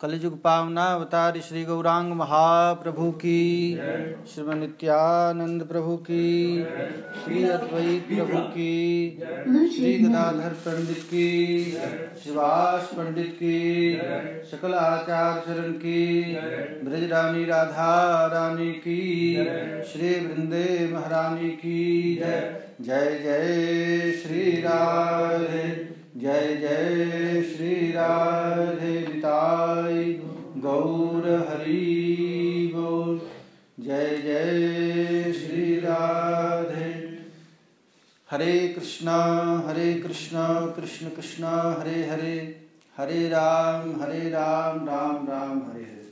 कलिजुग पावनावतारी श्री गौरांग महाप्रभु की, श्रीमन नित्यानंद प्रभु की, श्री अद्वैत प्रभु की, श्री गदाधर पंडित की, शिवास पंडित की, सकल आचार्य चरण की, ब्रजरानी राधा रानी की, श्री वृंदे महारानी की जय। जय जय श्री राधे, जय जय श्री राधे निताई गौर हरि बोल। जय जय श्री राधे। हरे कृष्णा कृष्ण कृष्ण हरे हरे, हरे राम राम राम हरे हरे।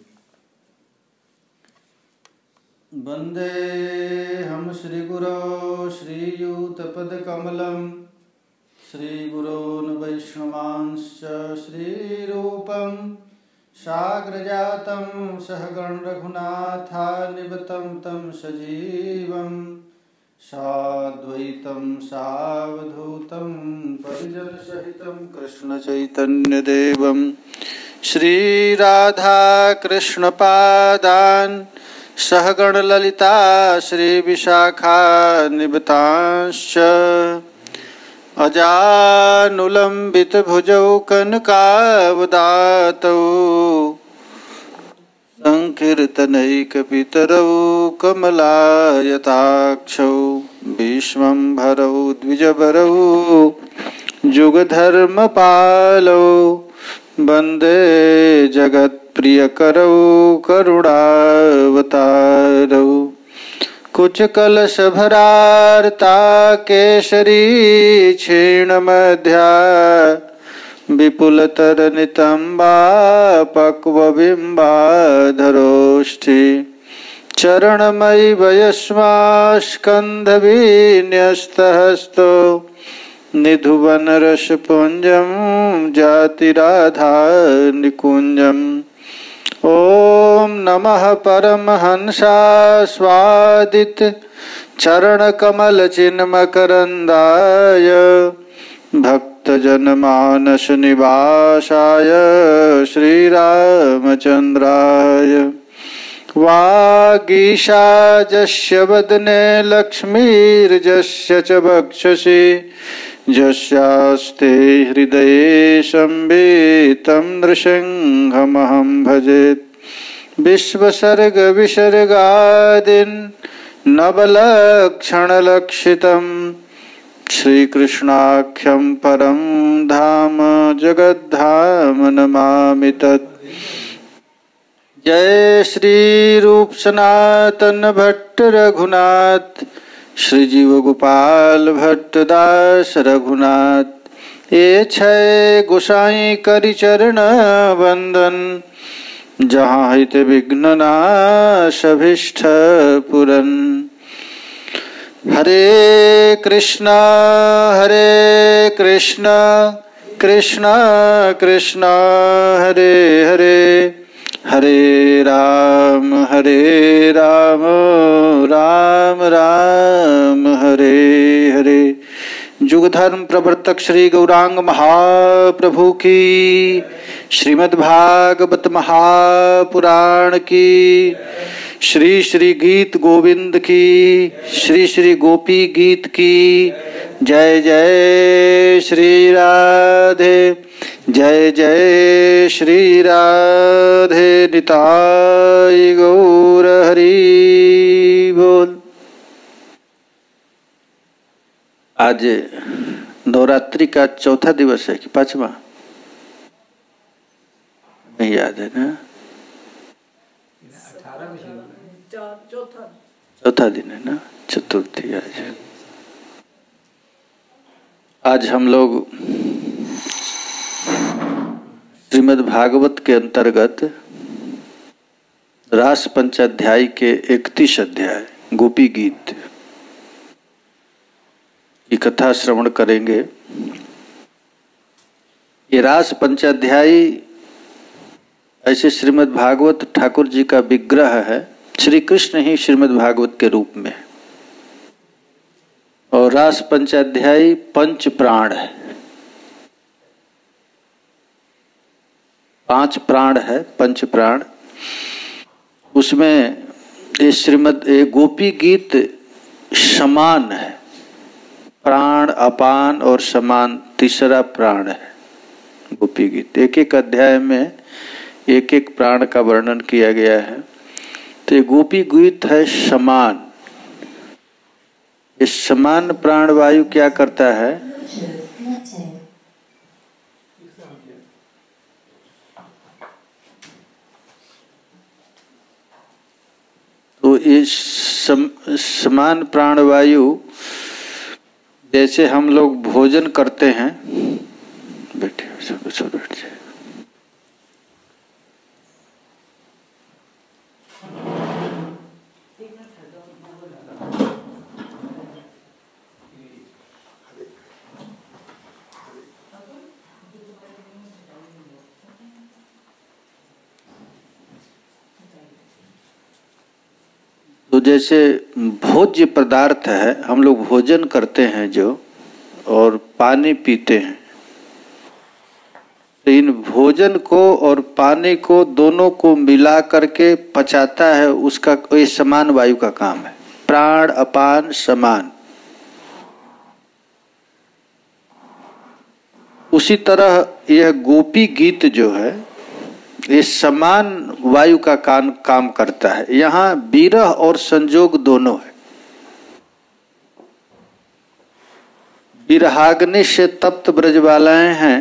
वंदे हम श्री गुरो श्रीयुतपदकमलं, श्रीगुरोन् वैष्णवांश्च श्रीरूपं साग्रजातं सहगण रघुनाथान्वितं तं सजीवं साद्वैतं सावधूतं परिजनसहितं कृष्णचैतन्यदेवं श्रीराधा कृष्णपादान् सहगण ललिता श्रीविशाखान्वितांश्च अजानुलंबित भुजौ कनकावदातौ संकीर्तनैकपितरौ कमलायताक्षौ भीष्मंभरौ द्विजवरौ जुगधर्मपालौ वन्दे जगत्प्रियकरौ करुणावतारौ कुचकलशभरार्ता केसरी क्षीणमध्या विपुलतरनितम्बा पक्वबिम्बाधरोष्ठि चरणमयि वयस्मास्कन्धविन्यस्तहस्तो निधुवनरसपुञ्जं जातिराधा निकुञ्जम्। ओम नमः परमहंसास्वादित चरणकमलचिन्मकरन्दाय भक्तजनमानस निवासाय श्रीरामचन्द्राय वागीशाजस्य वदने लक्ष्मीर्जस्य च वक्षसि यस्यास्ते हृदये संवितं नृसिंहमहं भजे। विश्वसर्गविसर्गादीन् नवलक्षणलक्षितं श्रीकृष्णाख्यं परं धाम जगद्धाम नमामि तत्। जय श्री रूप सनातन भट्ट रघुनाथ, श्री जीव गोपाल भट्ट दास रघुनाथ। ये छय गोसाई करि चरण वंदन, जहाँ हित विघ्न नाश अभीष्ट पूरन। हरे कृष्णा कृष्णा कृष्णा हरे हरे, हरे राम राम राम हरे हरे। जुग धर्म प्रवर्तक श्री गौरांग महाप्रभु की, श्रीमद् भागवत महापुराण की, श्री श्री गीत गोविंद की, श्री श्री गोपी गीत की जय। जय श्री राधे, जय जय श्री राधे निताई गौर हरि बोल। आज नवरात्रि का चौथा दिवस है कि पांचवा, नहीं याद है ना? चौथा दिन है ना, चतुर्थी आज हम लोग श्रीमद् भागवत के अंतर्गत रास पंचाध्याय के 31 अध्याय गोपी गीत की कथा श्रवण करेंगे। ये रास पंचाध्याय ऐसे श्रीमद् भागवत ठाकुर जी का विग्रह है, श्री कृष्ण ही श्रीमद् भागवत के रूप में, और रास पंचाध्याय पंच प्राण है। 5 प्राण है, पंच प्राण। उसमें ये गोपी गीत समान है, प्राण, अपान और समान तीसरा प्राण है गोपी गीत। एक एक अध्याय में एक एक प्राण का वर्णन किया गया है। तो ये गोपी गीत है समान। इस समान प्राण वायु क्या करता है? तो इस समान प्राण वायु, जैसे हम लोग भोजन करते हैं, बैठे सब बैठ जाए। तो जैसे भोज्य पदार्थ है, हम लोग भोजन करते हैं जो, और पानी पीते हैं, तो इन भोजन को और पानी को दोनों को मिला करके पचाता है, उसका ये समान वायु का काम है। प्राण अपान समान। उसी तरह यह गोपी गीत जो है ये समान वायु का काम करता है। यहाँ विरह और संजोग दोनों है। विरहाग्नि से तप्त ब्रजबालाएं हैं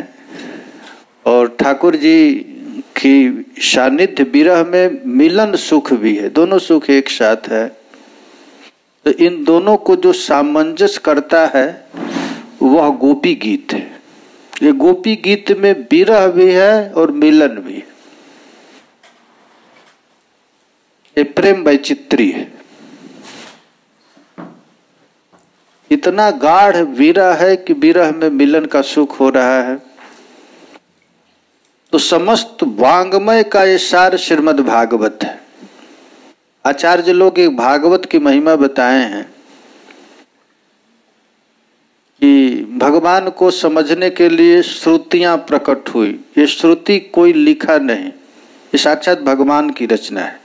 और ठाकुर जी की सानिध्य विरह में मिलन सुख भी है, दोनों सुख एक साथ है। तो इन दोनों को जो सामंजस्य करता है वह गोपी गीत है। ये गोपी गीत में विरह भी है और मिलन भी है। ये प्रेम वैचित्री है। इतना गाढ़ विरह है कि विरह में मिलन का सुख हो रहा है। तो समस्त वांग्मय का ये सार श्रीमद् भागवत है। आचार्य लोग एक भागवत की महिमा बताए हैं कि भगवान को समझने के लिए श्रुतियां प्रकट हुई। ये श्रुति कोई लिखा नहीं, ये साक्षात भगवान की रचना है।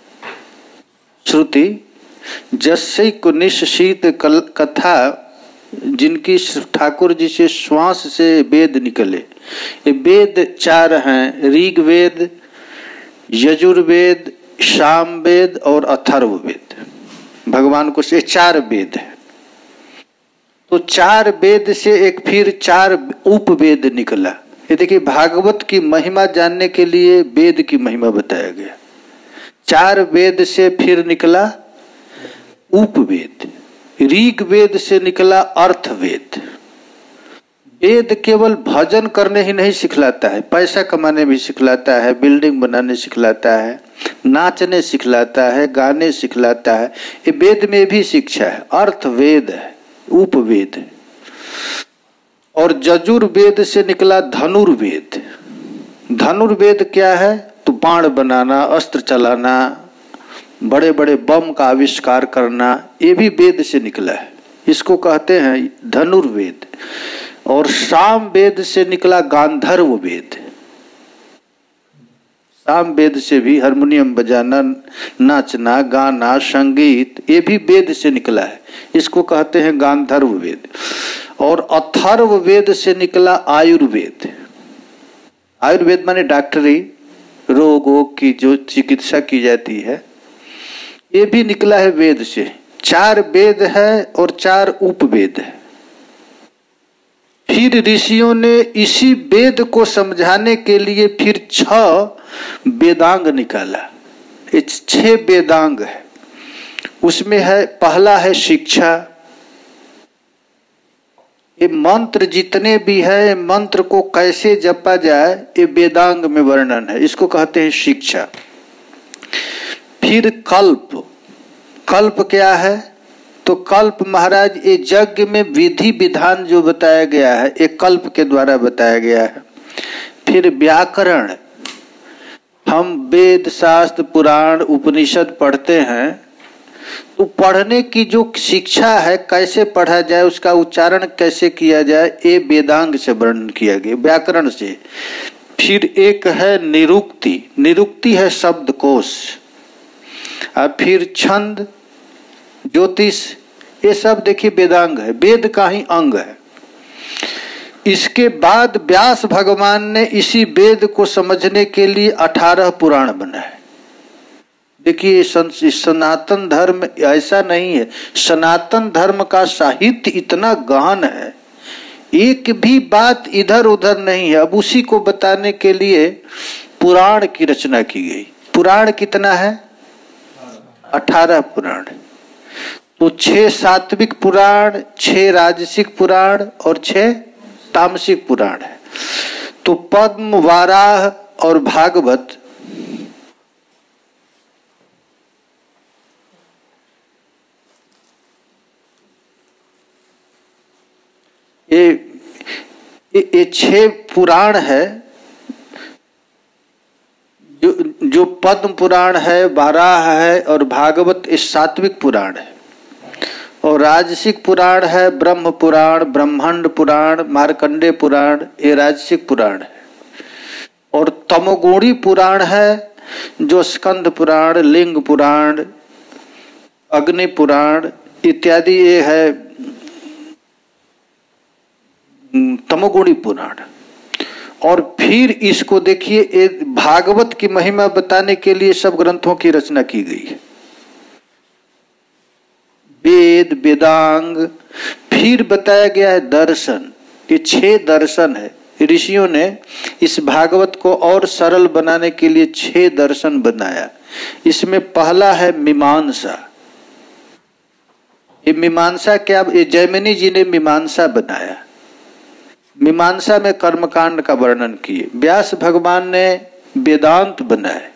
श्रुति जस्से कुनिश शीत कथा, जिनकी ठाकुर जी से श्वास से वेद निकले। ये वेद 4 हैं, ऋग्वेद, यजुर्वेद, सामवेद और अथर्ववेद। भगवान को से 4 वेद है। तो 4 वेद से एक फिर 4 उपवेद निकला। ये देखिए भागवत की महिमा जानने के लिए वेद की महिमा बताया गया। 4 वेद से फिर निकला उपवेद, ऋग्वेद से निकला अर्थवेद। वेद केवल भजन करने ही नहीं सिखलाता है, पैसा कमाने भी सिखलाता है, बिल्डिंग बनाने सिखलाता है, नाचने सिखलाता है, गाने सिखलाता है। ये वेद में भी शिक्षा है। अर्थवेद है, उपवेद है। और यजुर्वेद से निकला धनुर्वेद। धनुर्वेद क्या है? तो बाण बनाना, अस्त्र चलाना, बड़े बड़े बम का आविष्कार करना, ये भी वेद से निकला है। इसको कहते हैं धनुर्वेद। और सामवेद से निकला गांधर्व वेद। सामवेद से भी हारमोनियम बजाना, नाचना, गाना, संगीत, ये भी वेद से निकला है। इसको कहते हैं गांधर्व वेद। और अथर्व वेद से निकला आयुर्वेद। आयुर्वेद माने डॉक्टरी, रोगों की जो चिकित्सा की जाती है, ये भी निकला है वेद से। 4 वेद है और 4 उपवेद है। फिर ऋषियों ने इसी वेद को समझाने के लिए फिर 6 वेदांग निकाला। ये 6 वेदांग है। उसमें है, पहला है शिक्षा। ये मंत्र जितने भी है, मंत्र को कैसे जपा जाए, ये वेदांग में वर्णन है। इसको कहते हैं शिक्षा। फिर कल्प। कल्प क्या है? तो कल्प महाराज ये यज्ञ में विधि विधान जो बताया गया है, एक कल्प के द्वारा बताया गया है। फिर व्याकरण। हम वेद, शास्त्र, पुराण, उपनिषद पढ़ते हैं, तो पढ़ने की जो शिक्षा है, कैसे पढ़ा जाए, उसका उच्चारण कैसे किया जाए, ये वेदांग से वर्णन किया गया, व्याकरण से। फिर एक है निरुक्ति, निरुक्ति है शब्दकोश, और फिर छंद, ज्योतिष, ये सब देखिए वेदांग है, वेद का ही अंग है। इसके बाद व्यास भगवान ने इसी वेद को समझने के लिए 18 पुराण बनाए। देखिए सनातन धर्म ऐसा नहीं है, सनातन धर्म का साहित्य इतना गहन है, एक भी बात इधर उधर नहीं है। अब उसी को बताने के लिए पुराण की रचना की गई। पुराण कितना है? 18 पुराण। तो 6 सात्विक पुराण, 6 राजसिक पुराण और 6 तामसिक पुराण है। तो पद्म, वाराह और भागवत ये 6 पुराण है। जो पद्म पुराण है, वाराह है और भागवत ये सात्विक पुराण है। और राजसिक पुराण है ब्रह्म पुराण, ब्रह्मांड पुराण, मार्कंडे पुराण, ये राजसिक पुराण है। और तमोगुणी पुराण है जो स्कंद पुराण, लिंग पुराण, अग्नि पुराण इत्यादि, ये है तमोगुणी पुराण। और फिर इसको देखिए, भागवत की महिमा बताने के लिए सब ग्रंथों की रचना की गई है। वेद, वेदांग, फिर बताया गया है दर्शन। ये 6 दर्शन है। ऋषियों ने इस भागवत को और सरल बनाने के लिए 6 दर्शन बनाया। इसमें पहला है मीमांसा। ये मीमांसा क्या? ये जैमिनी जी ने मीमांसा बनाया। मीमांसा में कर्मकांड का वर्णन किए। व्यास भगवान ने वेदांत बनाए।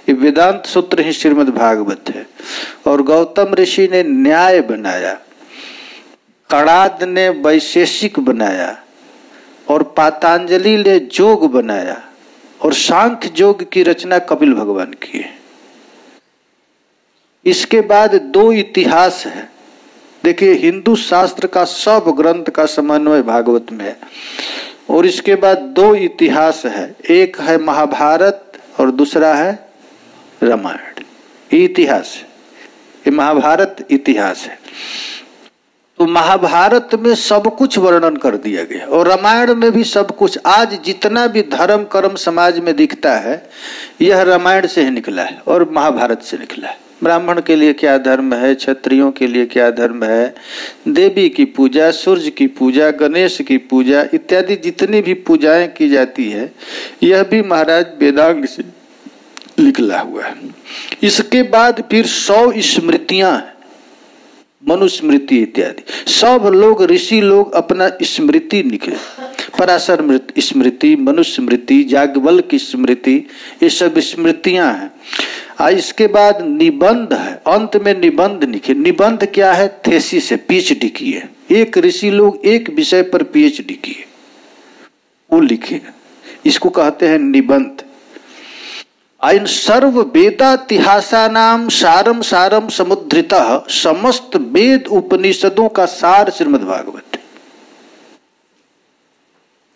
ये वेदांत सूत्र ही श्रीमद् भागवत है। और गौतम ऋषि ने न्याय बनाया, कणाद ने वैशेषिक बनाया और पातंजलि ने योग बनाया और सांख्य योग की रचना कपिल भगवान की है। इसके बाद 2 इतिहास है। देखिए हिंदू शास्त्र का सब ग्रंथ का समन्वय भागवत में है। और इसके बाद 2 इतिहास है, एक है महाभारत और दूसरा है रामायण। ये इतिहास है, ये महाभारत इतिहास है। तो महाभारत में सब कुछ वर्णन कर दिया गया और रामायण में भी सब कुछ। आज जितना भी धर्म कर्म समाज में दिखता है यह रामायण से ही निकला है और महाभारत से निकला है। ब्राह्मण के लिए क्या धर्म है, क्षत्रियों के लिए क्या धर्म है, देवी की पूजा, सूर्य की पूजा, गणेश की पूजा इत्यादि जितनी भी पूजाएं की जाती है यह भी महाराज वेदांग से निकला हुआ है। इसके बाद फिर 100 स्मृतियां हैं, मनुस्मृति इत्यादि। सब लोग ऋषि लोग अपना स्मृति निकले, पराशर स्मृति, मनुस्मृति, याज्ञवल्क्य की स्मृति, ये सब स्मृतियां हैं। इसके बाद निबंध है, अंत में निबंध लिखे। निबंध क्या है? थेसिस है, पीएचडी किए। एक ऋषि लोग एक विषय पर पीएचडी किए, वो लिखे, इसको कहते हैं निबंध। इन सर्व वेदातिहासानाम सारम सारम समुद्रितः, समस्त वेद उपनिषदों का सार श्रीमद् भागवत।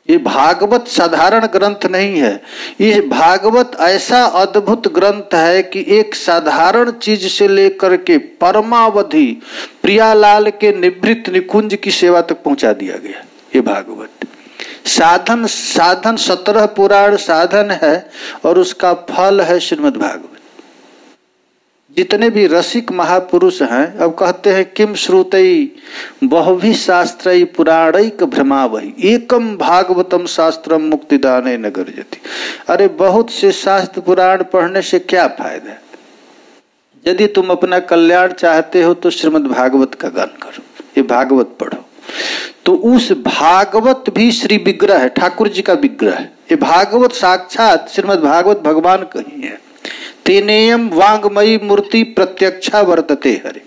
ये भागवत साधारण ग्रंथ नहीं है। ये भागवत ऐसा अद्भुत ग्रंथ है कि एक साधारण चीज से लेकर के परमावधि प्रियालाल के निवृत्त निकुंज की सेवा तक पहुंचा दिया गया। ये भागवत साधन 17 पुराण साधन है और उसका फल है श्रीमद् भागवत। जितने भी रसिक महापुरुष हैं अब कहते हैं किम श्रुतई बहुभी शास्त्रई पुराणैक भ्रमावहि एकम भागवतम शास्त्रम मुक्तिदाने न गर्जति। अरे बहुत से शास्त्र पुराण पढ़ने से क्या फायदा है? यदि तुम अपना कल्याण चाहते हो तो श्रीमद् भागवत का गान करो, ये भागवत पढ़ो। तो उस भागवत भी श्री विग्रह है, ठाकुर जी का विग्रह है। ये भागवत साक्षात श्रीमद् भागवत भगवान कही है। तेनेयम वांगमयी मूर्ति प्रत्यक्षा वर्तते हरि।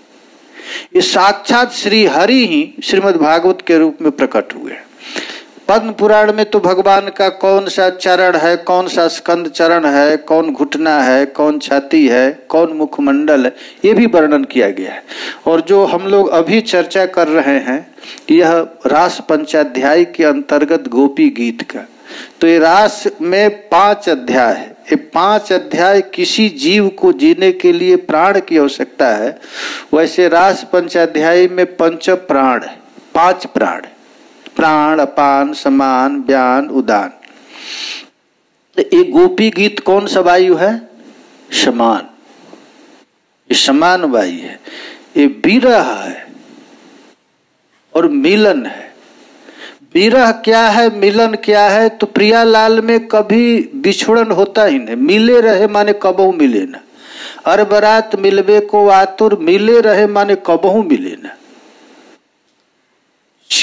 ये साक्षात श्री हरि ही श्रीमद् भागवत के रूप में प्रकट हुए। पद्म पुराण में तो भगवान का कौन सा चरण है, कौन सा स्कंद चरण है, कौन घुटना है, कौन छाती है, कौन मुखमंडल है, ये भी वर्णन किया गया है। और जो हम लोग अभी चर्चा कर रहे हैं यह रास पंचाध्याय के अंतर्गत गोपी गीत का, तो ये रास में 5 अध्याय है। ये 5 अध्याय किसी जीव को जीने के लिए प्राण की आवश्यकता है। वैसे रास पंचाध्यायी में पंच प्राण है, 5 प्राण, प्राण, अपान, समान, व्यान, उदान। ये गोपी गीत कौन सा वायु है? समान। ये समान वायु है। ये विरह है और मिलन है। विरह क्या है, मिलन क्या है? तो प्रियालाल में कभी बिछुड़न होता ही नहीं। मिले रहे माने कबहू मिले न, अरबरात मिलवे को आतुर, मिले रहे माने कबहू मिले न।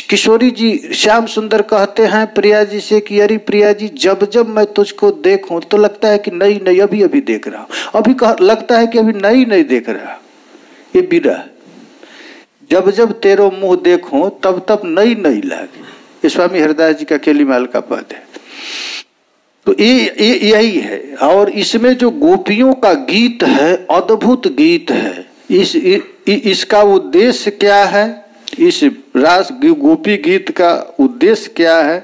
किशोरी जी श्याम सुंदर कहते हैं प्रिया जी से कि अरे प्रिया जी, जब जब मैं तुझको देखूं तो लगता है कि नई नई अभी अभी देख रहा हूं, अभी लगता है कि अभी नई नई देख रहा। ये विरह। जब जब तेरो मुंह देखूं तब तब नई नई लागे। ये स्वामी हरदास जी का केलीमाल का पद है। तो ये यही है। और इसमें जो गोपियों का गीत है, अद्भुत गीत है। इसका उद्देश्य क्या है? इस रास गोपी गीत का उद्देश्य क्या है?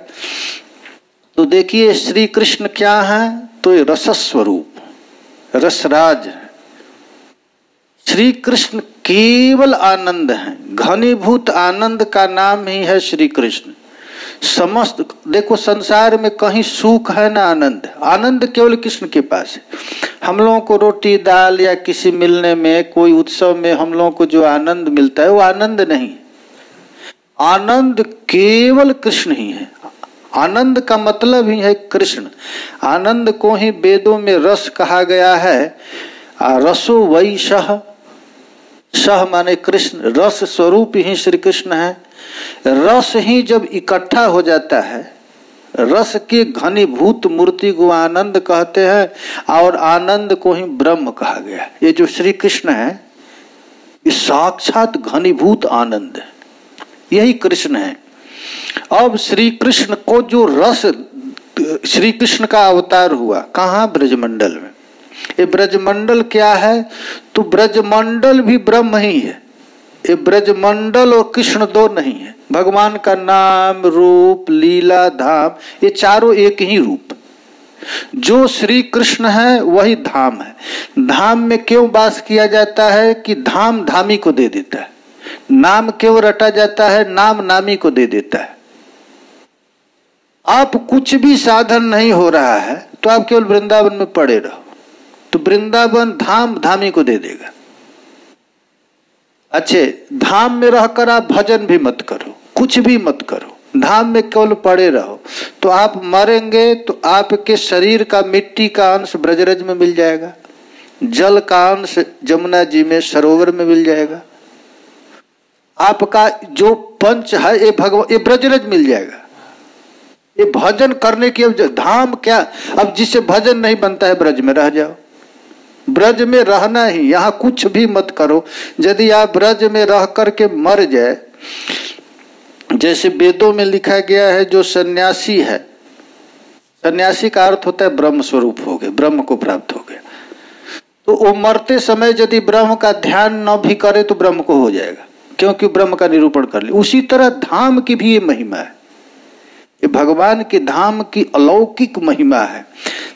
तो देखिए, श्री कृष्ण क्या है? तो ये रस स्वरूप, रसराज है। श्री कृष्ण केवल आनंद है। घनीभूत आनंद का नाम ही है श्री कृष्ण। समस्त देखो, संसार में कहीं सुख है ना आनंद। आनंद केवल कृष्ण के पास है। हम लोगों को रोटी दाल या किसी मिलने में, कोई उत्सव में हम लोगों को जो आनंद मिलता है वो आनंद नहीं। आनंद केवल कृष्ण ही है। आनंद का मतलब ही है कृष्ण। आनंद को ही वेदों में रस कहा गया है। रसो वै सह, सह माने कृष्ण। रस स्वरूप ही श्री कृष्ण है। रस ही जब इकट्ठा हो जाता है, रस की घनीभूत मूर्ति को आनंद कहते हैं और आनंद को ही ब्रह्म कहा गया। ये जो श्री कृष्ण है ये साक्षात घनीभूत आनंद है, यही कृष्ण है। अब श्री कृष्ण को जो रस, श्री कृष्ण का अवतार हुआ कहाँ? ब्रजमंडल में। ये ब्रजमंडल क्या है? तो ब्रजमंडल भी ब्रह्म ही है। ये ब्रजमंडल और कृष्ण दो नहीं है। भगवान का नाम, रूप, लीला, धाम, ये चारों एक ही रूप। जो श्री कृष्ण है वही धाम है। धाम में क्यों वास किया जाता है? कि धाम धामी को दे देता है। नाम क्यों रटा जाता है? नाम नामी को दे देता है। आप कुछ भी साधन नहीं हो रहा है तो आप केवल वृंदावन में पड़े रहो, तो वृंदावन धाम धामी को दे देगा। अच्छे, धाम में रहकर आप भजन भी मत करो, कुछ भी मत करो, धाम में केवल पड़े रहो, तो आप मरेंगे तो आपके शरीर का मिट्टी का अंश ब्रजरज में मिल जाएगा, जल का अंश जमुना जी में सरोवर में मिल जाएगा। आपका जो पंच है ये भगवान, ये ब्रजरज मिल जाएगा। ये भजन करने की अब धाम क्या? अब जिससे भजन नहीं बनता है ब्रज में रह जाओ, ब्रज में रहना ही, यहाँ कुछ भी मत करो। यदि आप ब्रज में रह करके मर जाए, जैसे वेदों में लिखा गया है, जो सन्यासी है, सन्यासी का अर्थ होता है ब्रह्म स्वरूप हो गए, ब्रह्म को प्राप्त हो गया, तो वो मरते समय यदि ब्रह्म का ध्यान न भी करे तो ब्रह्म को हो जाएगा, क्योंकि ब्रह्म का निरूपण कर लिया। उसी तरह धाम की भी ये महिमा है। ये भगवान के धाम की अलौकिक महिमा है।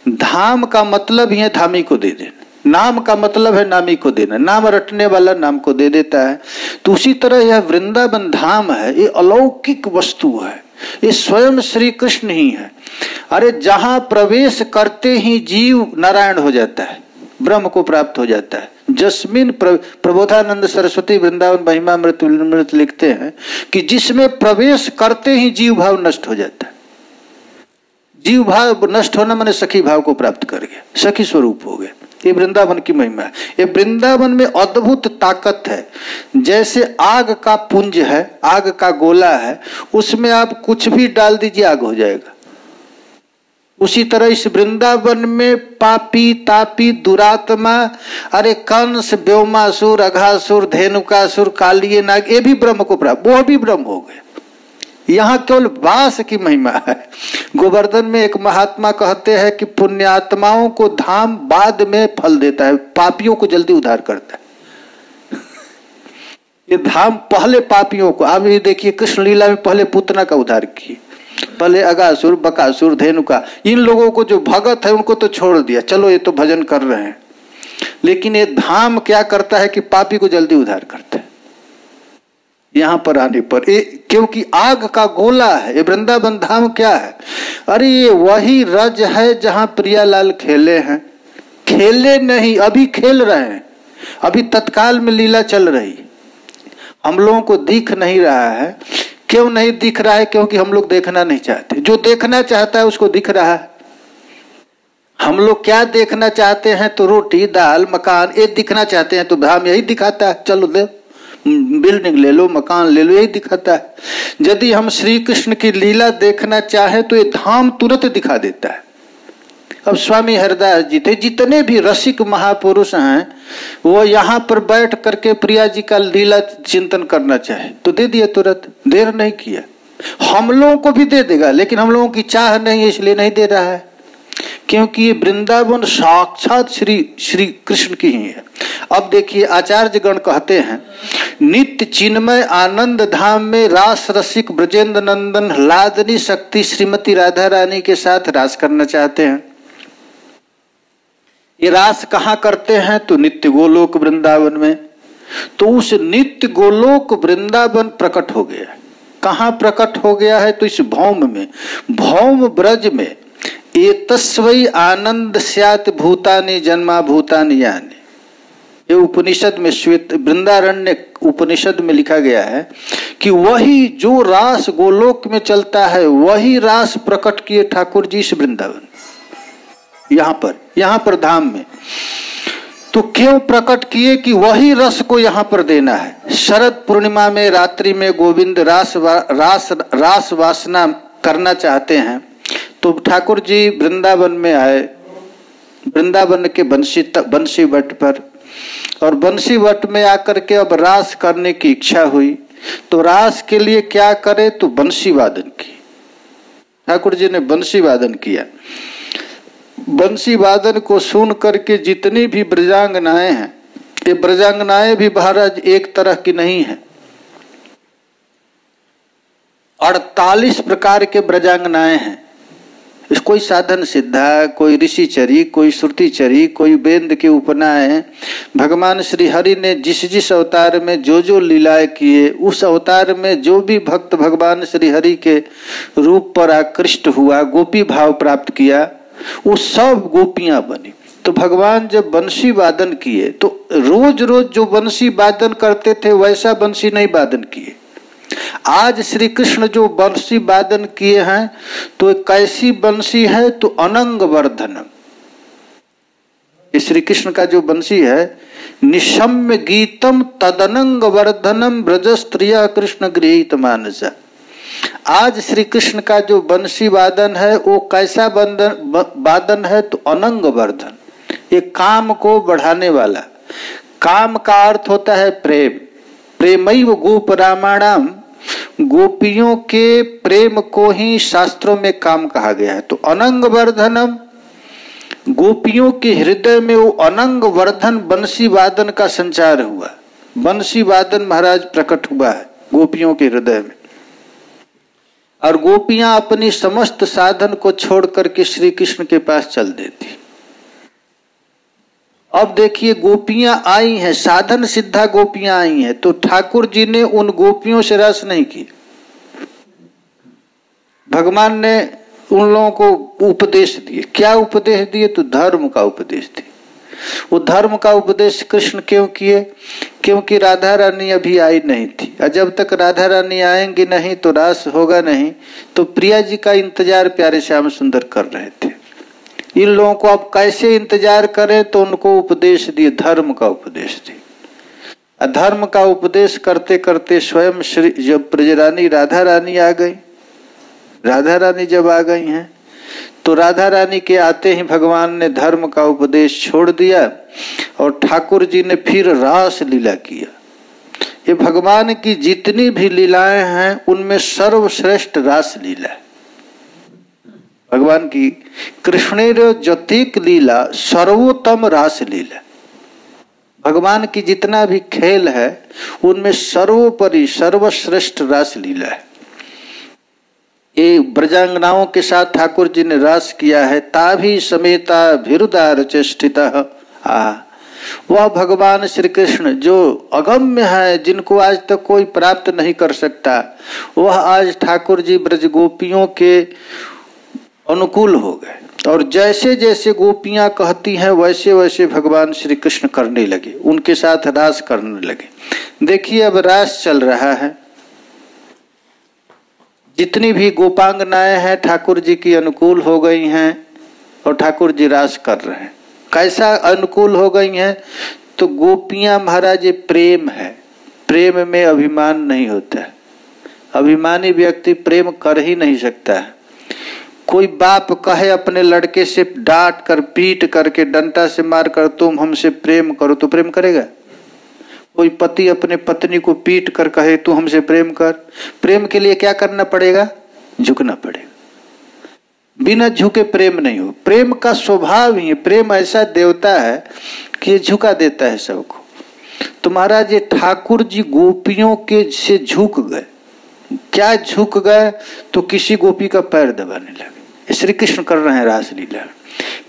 धाम का मतलब ही है धामी को दे देना, नाम का मतलब है नामी को देना, नाम रटने वाला नाम को दे देता है। तो उसी तरह यह वृंदावन धाम है, ये अलौकिक वस्तु है, ये स्वयं श्री कृष्ण ही है। अरे जहां प्रवेश करते ही जीव नारायण हो जाता है, ब्रह्म को प्राप्त हो जाता है। जस्मिन प्रबोधानंद सरस्वती वृंदावन महिमामृत लिखते हैं कि जिसमें प्रवेश करते ही जीव भाव नष्ट हो जाता है। जीव भाव नष्ट होना माने सखी भाव को प्राप्त कर गया, सखी स्वरूप हो गया। ये वृंदावन की महिमा है। ये वृंदावन में अद्भुत ताकत है। जैसे आग का पुंज है, आग का गोला है, उसमें आप कुछ भी डाल दीजिए आग हो जाएगा। उसी तरह इस वृंदावन में पापी तापी दुरात्मा, अरे कंस, व्योमासुर, अघासुर, धेनुकासुर, कालिये नाग, ये भी ब्रह्म को प्राप्त, वो भी ब्रह्म हो गए। यहाँ केवल वास की महिमा है। गोवर्धन में एक महात्मा कहते हैं कि पुण्यात्माओं को धाम बाद में फल देता है, पापियों को जल्दी उद्धार करता है। ये धाम पहले पापियों को, आप ये देखिए कृष्ण लीला में पहले पूतना का उद्धार किए, पहले अगासुर, बकासुर, धेनुका, इन लोगों को जो भगत है उनको तो छोड़ दिया, चलो ये तो भजन कर रहे हैं। लेकिन ये धाम क्या करता है कि पापी को जल्दी उद्धार करता है यहां पर आने पर। क्योंकि आग का गोला है ये वृंदावन धाम। क्या है? अरे ये वही रज है जहां प्रियालाल खेले हैं। खेले नहीं, अभी खेल रहे हैं, अभी तत्काल में लीला चल रही। हम लोगों को दिख नहीं रहा है। क्यों नहीं दिख रहा है? क्योंकि हम लोग देखना नहीं चाहते। जो देखना चाहता है उसको दिख रहा है। हम लोग क्या देखना चाहते हैं? तो रोटी, दाल, मकान, ये दिखना चाहते हैं तो धाम यही दिखाता है। चलो दे, बिल्डिंग ले लो, मकान ले लो, यही दिखाता है। यदि हम श्री कृष्ण की लीला देखना चाहे तो ये धाम तुरंत दिखा देता है। अब स्वामी हरिदास जी थे, जितने भी रसिक महापुरुष हैं वो यहाँ पर बैठ करके प्रिया जी का लीला चिंतन करना चाहे तो दे दिया तुरंत, देर नहीं किया। हम लोगों को भी दे देगा, लेकिन हम लोगों की चाह नहीं है इसलिए नहीं दे रहा है। क्योंकि ये वृंदावन साक्षात श्री कृष्ण की ही है। अब देखिए आचार्य गण कहते हैं, नित्य चिन्मय आनंद धाम में रास रसिक ब्रजेंद्र नंदन लादनी शक्ति श्रीमती राधा रानी के साथ रास करना चाहते हैं। ये रास कहाँ करते हैं? तो नित्य गोलोक वृंदावन में। तो उस नित्य गोलोक वृंदावन प्रकट हो गया। कहाँ प्रकट हो गया है? तो इस भौम में, भौम ब्रज में। एतस्वै आनंद स्यात् भूतानि जन्मा भूतानि यानि। ये उपनिषद में, श्वेत वृंदारण्य उपनिषद में लिखा गया है कि वही जो रास गोलोक में चलता है वही रास प्रकट किए ठाकुर जी इस वृंदावन यहाँ पर धाम में। तो क्यों प्रकट किए? कि वही रस को यहाँ पर देना है। शरद पूर्णिमा में रात्रि में गोविंद रास वासना करना चाहते हैं तो ठाकुर जी वृंदावन में आए, वृंदावन के बंसी वट पर। और बंसी वट में आकर के अब रास करने की इच्छा हुई तो रास के लिए क्या करे? तो बंसी वादन की। ठाकुर जी ने बंसी वादन किया। बंसी वादन को सुन करके जितनी भी ब्रजांगनाएं हैं, ये ब्रजांगनाएं भी महाराज एक तरह की नहीं है। 48 प्रकार के ब्रजांगनाएं हैं। कोई साधन सिद्धा, कोई ऋषिचरी, कोई श्रुतिचरी, कोई वेद के उपनाएं। भगवान श्री हरि ने जिस जिस अवतार में जो जो लीलाएं किए, उस अवतार में जो भी भक्त भगवान श्री हरि के रूप पर आकृष्ट हुआ, गोपी भाव प्राप्त किया, वो सब गोपियां बनी। तो भगवान जब बंसी वादन किए तो रोज रोज जो बंसी वादन करते थे वैसा बंसी नहीं वादन किए। आज श्री कृष्ण जो बंसी वादन किए हैं तो कैसी बंसी है? तो अनंग वर्धनम। श्री कृष्ण का जो बंसी है, निशम्य गीतम तदनंग वर्धनम ब्रजस्त्रिया कृष्ण गृहीत मानसा। आज श्री कृष्ण का जो बंसी वादन है वो कैसा वादन है? तो अनंग वर्धन। ये काम को बढ़ाने वाला। काम का अर्थ होता है प्रेम। प्रेमैव गोप रामाणाम। गोपियों के प्रेम को ही शास्त्रों में काम कहा गया है। तो अनंग वर्धनम, गोपियों के हृदय में वो अनंग वर्धन बंसी वादन का संचार हुआ। बंसी वादन महाराज प्रकट हुआ है गोपियों के हृदय में। और गोपियां अपनी समस्त साधन को छोड़ करके श्री कृष्ण के पास चल देती। अब देखिए गोपियां आई हैं, साधन सिद्धा गोपियां आई हैं, तो ठाकुर जी ने उन गोपियों से रस नहीं की। भगवान ने उन लोगों को उपदेश दिए। क्या उपदेश दिए? तो धर्म का उपदेश दिए। वो धर्म का उपदेश कृष्ण क्यों किए? क्योंकि राधा रानी अभी आई नहीं थी, और जब तक राधा रानी आएंगी नहीं तो रास होगा नहीं। तो प्रिया जी का इंतजार प्यारे श्याम सुंदर कर रहे थे। इन लोगों को अब कैसे इंतजार करें? तो उनको उपदेश दिए, धर्म का उपदेश दिए। धर्म का उपदेश करते करते स्वयं श्री जब ब्रजरानी राधा रानी आ गई, राधा रानी जब आ गई हैं तो राधा रानी के आते ही भगवान ने धर्म का उपदेश छोड़ दिया और ठाकुर जी ने फिर रास लीला किया। ये भगवान की जितनी भी लीलाएं हैं उनमें सर्वश्रेष्ठ रास लीला है। भगवान की कृष्णेर जतिक लीला सर्वोत्तम रास लीला। भगवान की जितना भी खेल है उनमें सर्वोपरि सर्वश्रेष्ठ रास लीला है। ये ब्रजांगनाओं के साथ ठाकुर जी ने रास किया है। ताभी समेता भिरुदार चेष्टित, वह भगवान श्री कृष्ण जो अगम्य है, जिनको आज तक कोई प्राप्त नहीं कर सकता, वह आज ठाकुर जी ब्रज गोपियों के अनुकूल हो गए और जैसे जैसे गोपियां कहती हैं वैसे वैसे भगवान श्री कृष्ण करने लगे, उनके साथ रास करने लगे। देखिए अब रास चल रहा है, जितनी भी गोपांगनाएं हैं ठाकुर जी की अनुकूल हो गई हैं और ठाकुर जी रास कर रहे हैं। कैसा अनुकूल हो गई हैं? तो गोपियां महाराज ये प्रेम है, प्रेम में अभिमान नहीं होता है। अभिमानी व्यक्ति प्रेम कर ही नहीं सकता है। कोई बाप कहे अपने लड़के से डांट कर पीट करके डंडा से मार कर तुम हमसे प्रेम करो, तो प्रेम करेगा? कोई पति अपने पत्नी को पीट कर कहे तू हमसे प्रेम कर, प्रेम के लिए क्या करना पड़ेगा? झुकना पड़ेगा। बिना झुके प्रेम नहीं हो। प्रेम का स्वभाव ही है, प्रेम ऐसा देवता है कि ये झुका देता है सबको। तो महाराज ये ठाकुर जी गोपियों के से झुक गए। क्या झुक गए? तो किसी गोपी का पैर दबाने लगे। श्री कृष्ण कर रहे हैं रासलीला,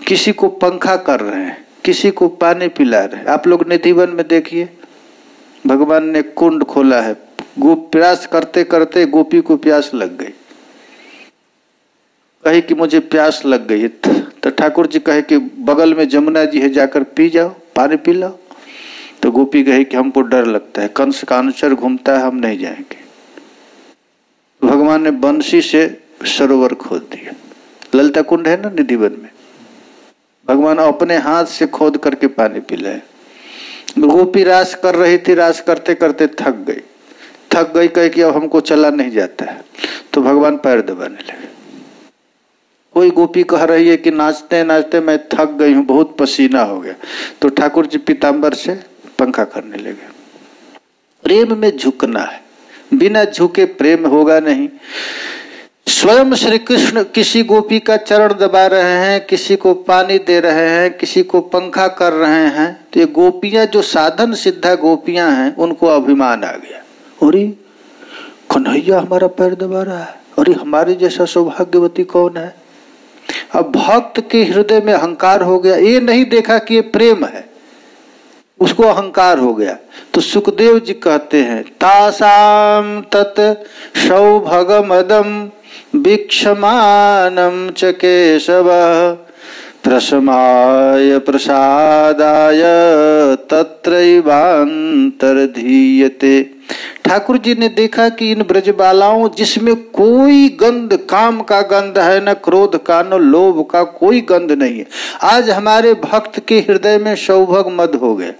किसी को पंखा कर रहे हैं, किसी को पानी पिला रहे हैं। आप लोग निधिवन में देखिए, भगवान ने कुंड खोला है, प्यास करते करते गोपी को प्यास लग गई, कहे कि मुझे प्यास लग गई। तो ठाकुर जी कहे कि बगल में जमुना जी है, जाकर पी जाओ, पानी पी लो। तो गोपी कहे कि हमको डर लगता है, कंस का अनुचर घूमता है, हम नहीं जाएंगे। भगवान ने बंसी से सरोवर खोद दिया। ललिता कुंड है ना निधिवन में, भगवान अपने हाथ से खोद करके पानी पिलाए। गोपी रास कर रही थी, रास करते करते थक गई, कहे कि अब हमको चला नहीं जाता है। तो भगवान पैर दबाने लगे। कोई गोपी कह रही है कि नाचते नाचते मैं थक गई हूं, बहुत पसीना हो गया। तो ठाकुर जी पीताम्बर से पंखा करने लगे। प्रेम में झुकना है, बिना झुके प्रेम होगा नहीं। स्वयं श्री कृष्ण किसी गोपी का चरण दबा रहे हैं, किसी को पानी दे रहे हैं, किसी को पंखा कर रहे हैं। तो ये गोपियां जो साधन सिद्धा गोपियां हैं, उनको अभिमान आ गया, अरे कन्हैया हमारा पैर दबा रहा है, अरे हमारे जैसा सौभाग्यवती कौन है। अब भक्त के हृदय में अहंकार हो गया। ये नहीं देखा कि ये प्रेम है, उसको अहंकार हो गया। तो सुखदेव जी कहते हैं, तासाम तत् सौभगमदम वीक्षमानम च केशव प्रशमाय प्रसादाय तत्रैवांतर्धीयते। ठाकुर जी ने देखा कि इन ब्रजबालाओं जिसमें कोई गंध, काम का गंध है, न क्रोध का, न लोभ का, कोई गंध नहीं है, आज हमारे भक्त के हृदय में सौभग मद हो गया।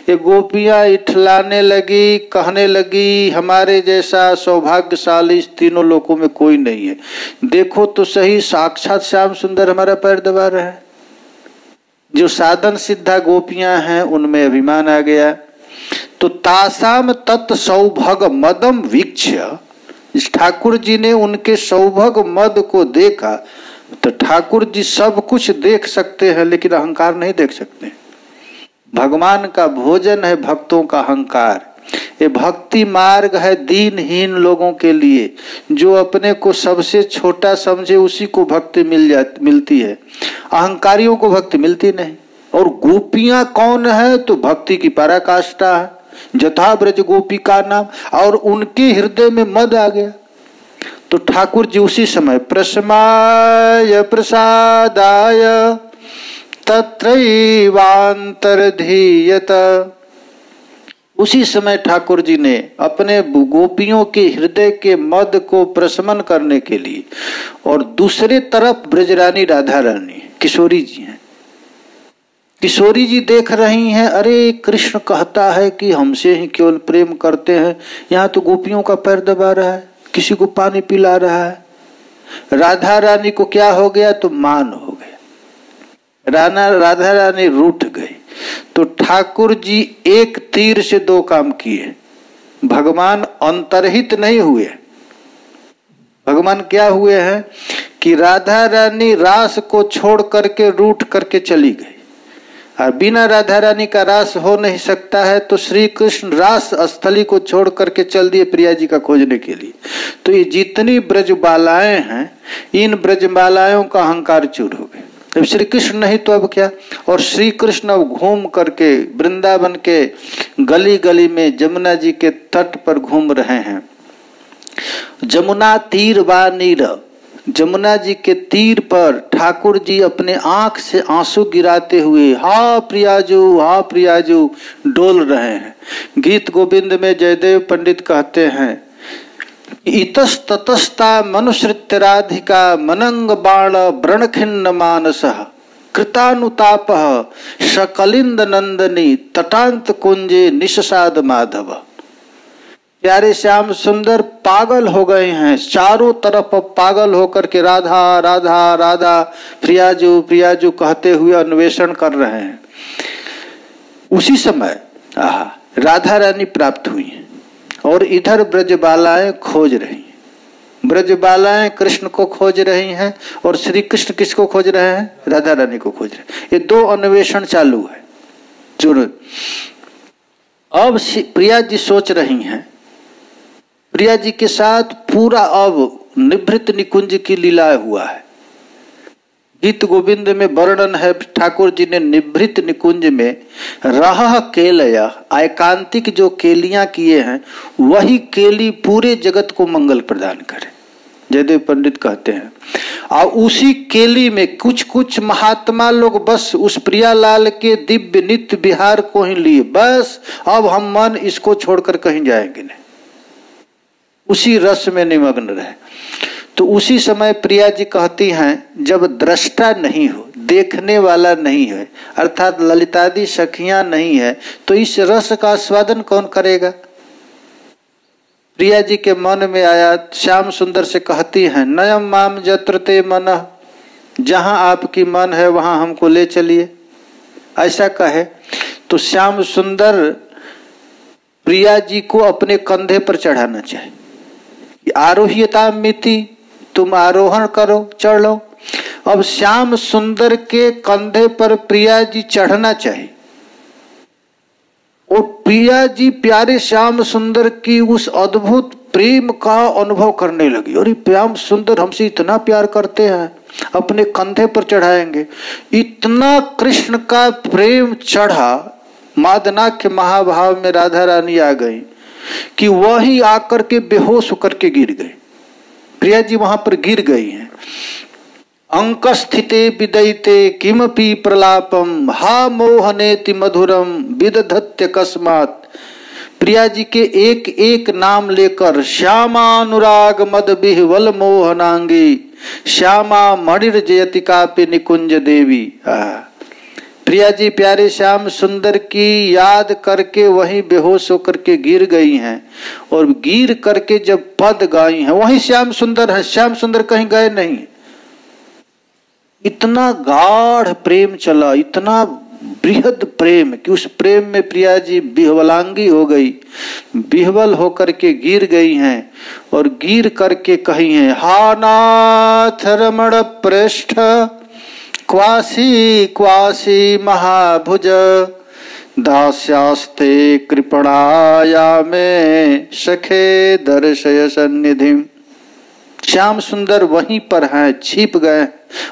ये गोपियां इठलाने लगी, कहने लगी हमारे जैसा सौभाग्यशाली इस तीनों लोकों में कोई नहीं है। देखो तो सही, साक्षात श्याम सुंदर हमारा पैर दबा रहा है। जो साधन सिद्धा गोपियां हैं उनमें अभिमान आ गया। तो तासाम तत् सौभग मदम वीक्ष्य, इस ठाकुर जी ने उनके सौभग मद को देखा। तो ठाकुर जी सब कुछ देख सकते हैं लेकिन अहंकार नहीं देख सकते। भगवान का भोजन है भक्तों का अहंकार। ये भक्ति मार्ग है दीनहीन लोगों के लिए, जो अपने को सबसे छोटा समझे उसी को भक्ति मिलती है, अहंकारियों को भक्ति मिलती नहीं। और गोपियां कौन है? तो भक्ति की पराकाष्ठा है, जथा ब्रज गोपी का नाम। और उनके हृदय में मद आ गया। तो ठाकुर जी उसी समय प्रशमाय प्रसादाय तत्रैवांतर्धीयत, उसी समय ठाकुर जी ने अपने गोपियों के हृदय के मद को प्रशमन करने के लिए, और दूसरे तरफ ब्रजरानी राधा रानी किशोरी जी हैं। किशोरी जी देख रही हैं, अरे कृष्ण कहता है कि हमसे ही केवल प्रेम करते हैं, यहाँ तो गोपियों का पैर दबा रहा है, किसी को पानी पिला रहा है। राधा रानी को क्या हो गया? तो मान हो गया। राधा रानी रूठ गई। तो ठाकुर जी एक तीर से दो काम किए। भगवान अंतर्हित नहीं हुए। भगवान क्या हुए हैं कि राधा रानी रास को छोड़ करके रूठ करके चली गई। और बिना राधा रानी का रास हो नहीं सकता है, तो श्री कृष्ण रास स्थली को छोड़ करके चल दिए प्रिया जी का खोजने के लिए। तो ये जितनी ब्रजबालाएं हैं, इन ब्रजबालाओं का अहंकार चूर हो गया। अब श्री कृष्ण नहीं तो अब क्या। और श्री कृष्ण अब घूम करके वृंदावन के गली गली में जमुना जी के तट पर घूम रहे हैं। जमुना तीर वा नीर, जमुना जी के तीर पर ठाकुर जी अपने आंख से आंसू गिराते हुए हा प्रियाजू डोल रहे हैं। गीत गोविंद में जयदेव पंडित कहते हैं, इतस ततस्ता मनुश्रित्य राधिका मनंग बाण व्रणखिन्न मानसः कृतानुतापः शकलिंद नंदनी तटांत कुंजे निशसाद माधव। प्यारे श्याम सुंदर पागल हो गए हैं, चारों तरफ पागल होकर के राधा राधा राधा प्रियाजू प्रियाजू कहते हुए अन्वेषण कर रहे हैं। उसी समय राधा रानी प्राप्त हुई और इधर ब्रजबालाएं खोज रही हैं। ब्रजबालाएं कृष्ण को खोज रही हैं और श्री कृष्ण किसको खोज रहे हैं? राधा रानी को खोज रहे हैं। ये दो अन्वेषण चालू है। जो अब प्रिया जी सोच रही हैं, प्रिया जी के साथ पूरा अब निभृत निकुंज की लीला हुआ है। गीत गोविंद में वर्णन है, ठाकुर जी ने निभृत निकुंज में रह केलया, एकांतिक जो केलियां किए हैं वही केली पूरे जगत को मंगल प्रदान करे। जयदेव पंडित कहते हैं, और उसी केली में कुछ कुछ महात्मा लोग बस उस प्रियालाल के दिव्य नित्य विहार को ही लिए, बस अब हम मन इसको छोड़कर कहीं जाएंगे नहीं, उसी रस में निमग्न रहे। तो उसी समय प्रिया जी कहती हैं, जब दृष्टा नहीं हो, देखने वाला नहीं है, अर्थात ललितादि सखियां नहीं है, तो इस रस का आस्वादन कौन करेगा? प्रिया जी के मन में आया, श्याम सुंदर से कहती हैं, नयम माम जत्र ते मनः, जहां आपकी मन है वहां हमको ले चलिए। ऐसा कहे तो श्याम सुंदर प्रिया जी को अपने कंधे पर चढ़ाना चाहिए। आरोह्यता मिति, तुम आरोहण करो, चढ़ लो। अब श्याम सुंदर के कंधे पर प्रिया जी चढ़ना चाहिए और प्रिया जी प्यारे श्याम सुंदर की उस अद्भुत प्रेम का अनुभव करने लगी। और श्याम सुंदर हमसे इतना प्यार करते हैं, अपने कंधे पर चढ़ाएंगे। इतना कृष्ण का प्रेम चढ़ा, मादनाख्य महाभाव में राधा रानी आ गई कि वही आकर के बेहोश होकर के गिर गए। प्रिया जी वहां पर गिर गई हैं। अंक स्थिते विदयते किमपि प्रलापम हा मोहनेति मधुरम विदधत्य कस्मात्। प्रिया जी के एक एक नाम लेकर श्यामानुराग मद बिहवल मोहनांगी श्यामा मणिर जयति कापि निकुंज देवी। प्रिया जी प्यारे श्याम सुंदर की याद करके वहीं बेहोश होकर के गिर गई हैं और गिर करके जब पद गाई हैं वहीं श्याम सुंदर है, श्याम सुंदर कहीं गए नहीं। इतना गाढ़ प्रेम चला, इतना बृहद प्रेम कि उस प्रेम में प्रिया जी बिहवलांगी हो गई, बिहवल होकर के गिर गई हैं और गिर करके कही हैं, हा नाथ रमण पृष्ठ क्वासी क्वासी महाभुज दास्यास्ते कृपणाया में सखे दर्शय सन्निधि। श्याम सुंदर वहीं पर हैं, छिप गए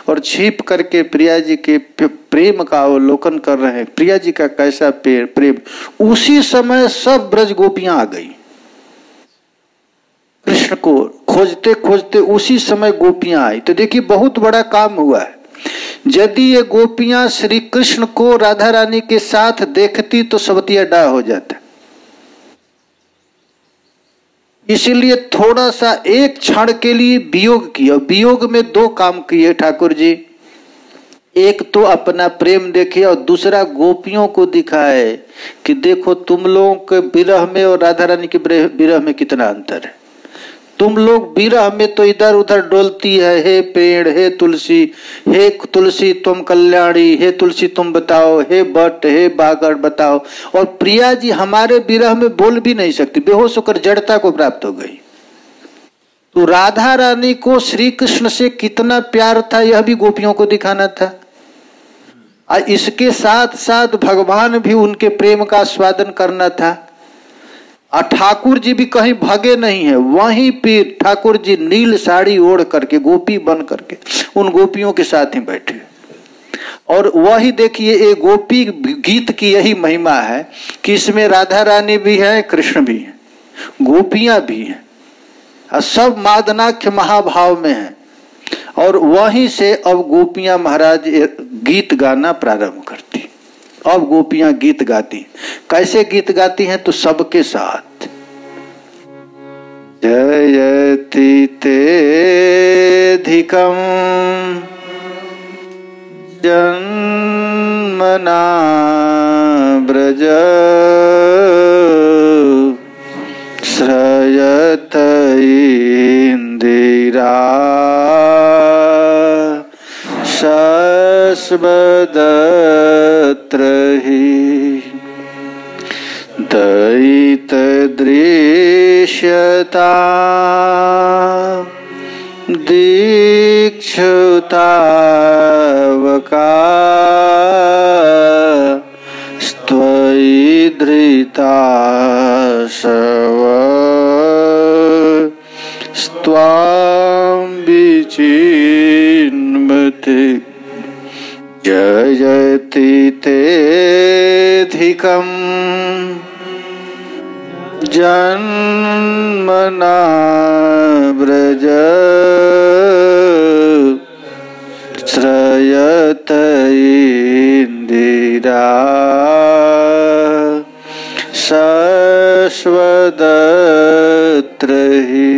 और छिप करके प्रिया जी के प्रेम का अवलोकन कर रहे हैं। प्रिया जी का कैसा प्रेम। उसी समय सब ब्रज गोपियां आ गई कृष्ण को खोजते खोजते, उसी समय गोपियां आई। तो देखिए बहुत बड़ा काम हुआ है। यदि ये गोपियां श्री कृष्ण को राधा रानी के साथ देखती तो सबतिया डा हो जाता। इसीलिए थोड़ा सा एक क्षण के लिए वियोग किया। वियोग में दो काम किए ठाकुर जी, एक तो अपना प्रेम देखे और दूसरा गोपियों को दिखाए कि देखो तुम लोगों के विरह में और राधा रानी के विरह में कितना अंतर है। तुम लोग विरह में तो इधर उधर डोलती है, हे पेड़, हे तुलसी तुम कल्याणी, हे तुलसी तुम बताओ, हे बट, हे बागड़ बताओ। और प्रिया जी हमारे विरह में बोल भी नहीं सकती, बेहोश होकर जड़ता को प्राप्त हो गई। तो राधा रानी को श्री कृष्ण से कितना प्यार था यह भी गोपियों को दिखाना था। और इसके साथ साथ भगवान भी उनके प्रेम का आस्वादन करना था। और ठाकुर जी भी कहीं भगे नहीं है, वहीं पे ठाकुर जी नील साड़ी ओढ़ करके गोपी बन करके उन गोपियों के साथ ही बैठे। और वही देखिए, एक गोपी गीत की यही महिमा है कि इसमें राधा रानी भी है, कृष्ण भी है, गोपियां भी हैं, और सब मादनाख्य महाभाव में हैं। और वहीं से अब गोपियां महाराज गीत गाना प्रारंभ करती। अब गोपियां गीत गाती। कैसे गीत गाती हैं? तो सबके साथ जयति तेधिकं जन्मना ब्रज श्रयत इंदिरा शस्वदत्रहि दयित दृश्यता दीक्षुतावका स्त्वयि धृता शव स्त्वां विचिन्वते जयति तेधिकं जन्मना ब्रज श्रयत इंदिरा शस्वदत्रहि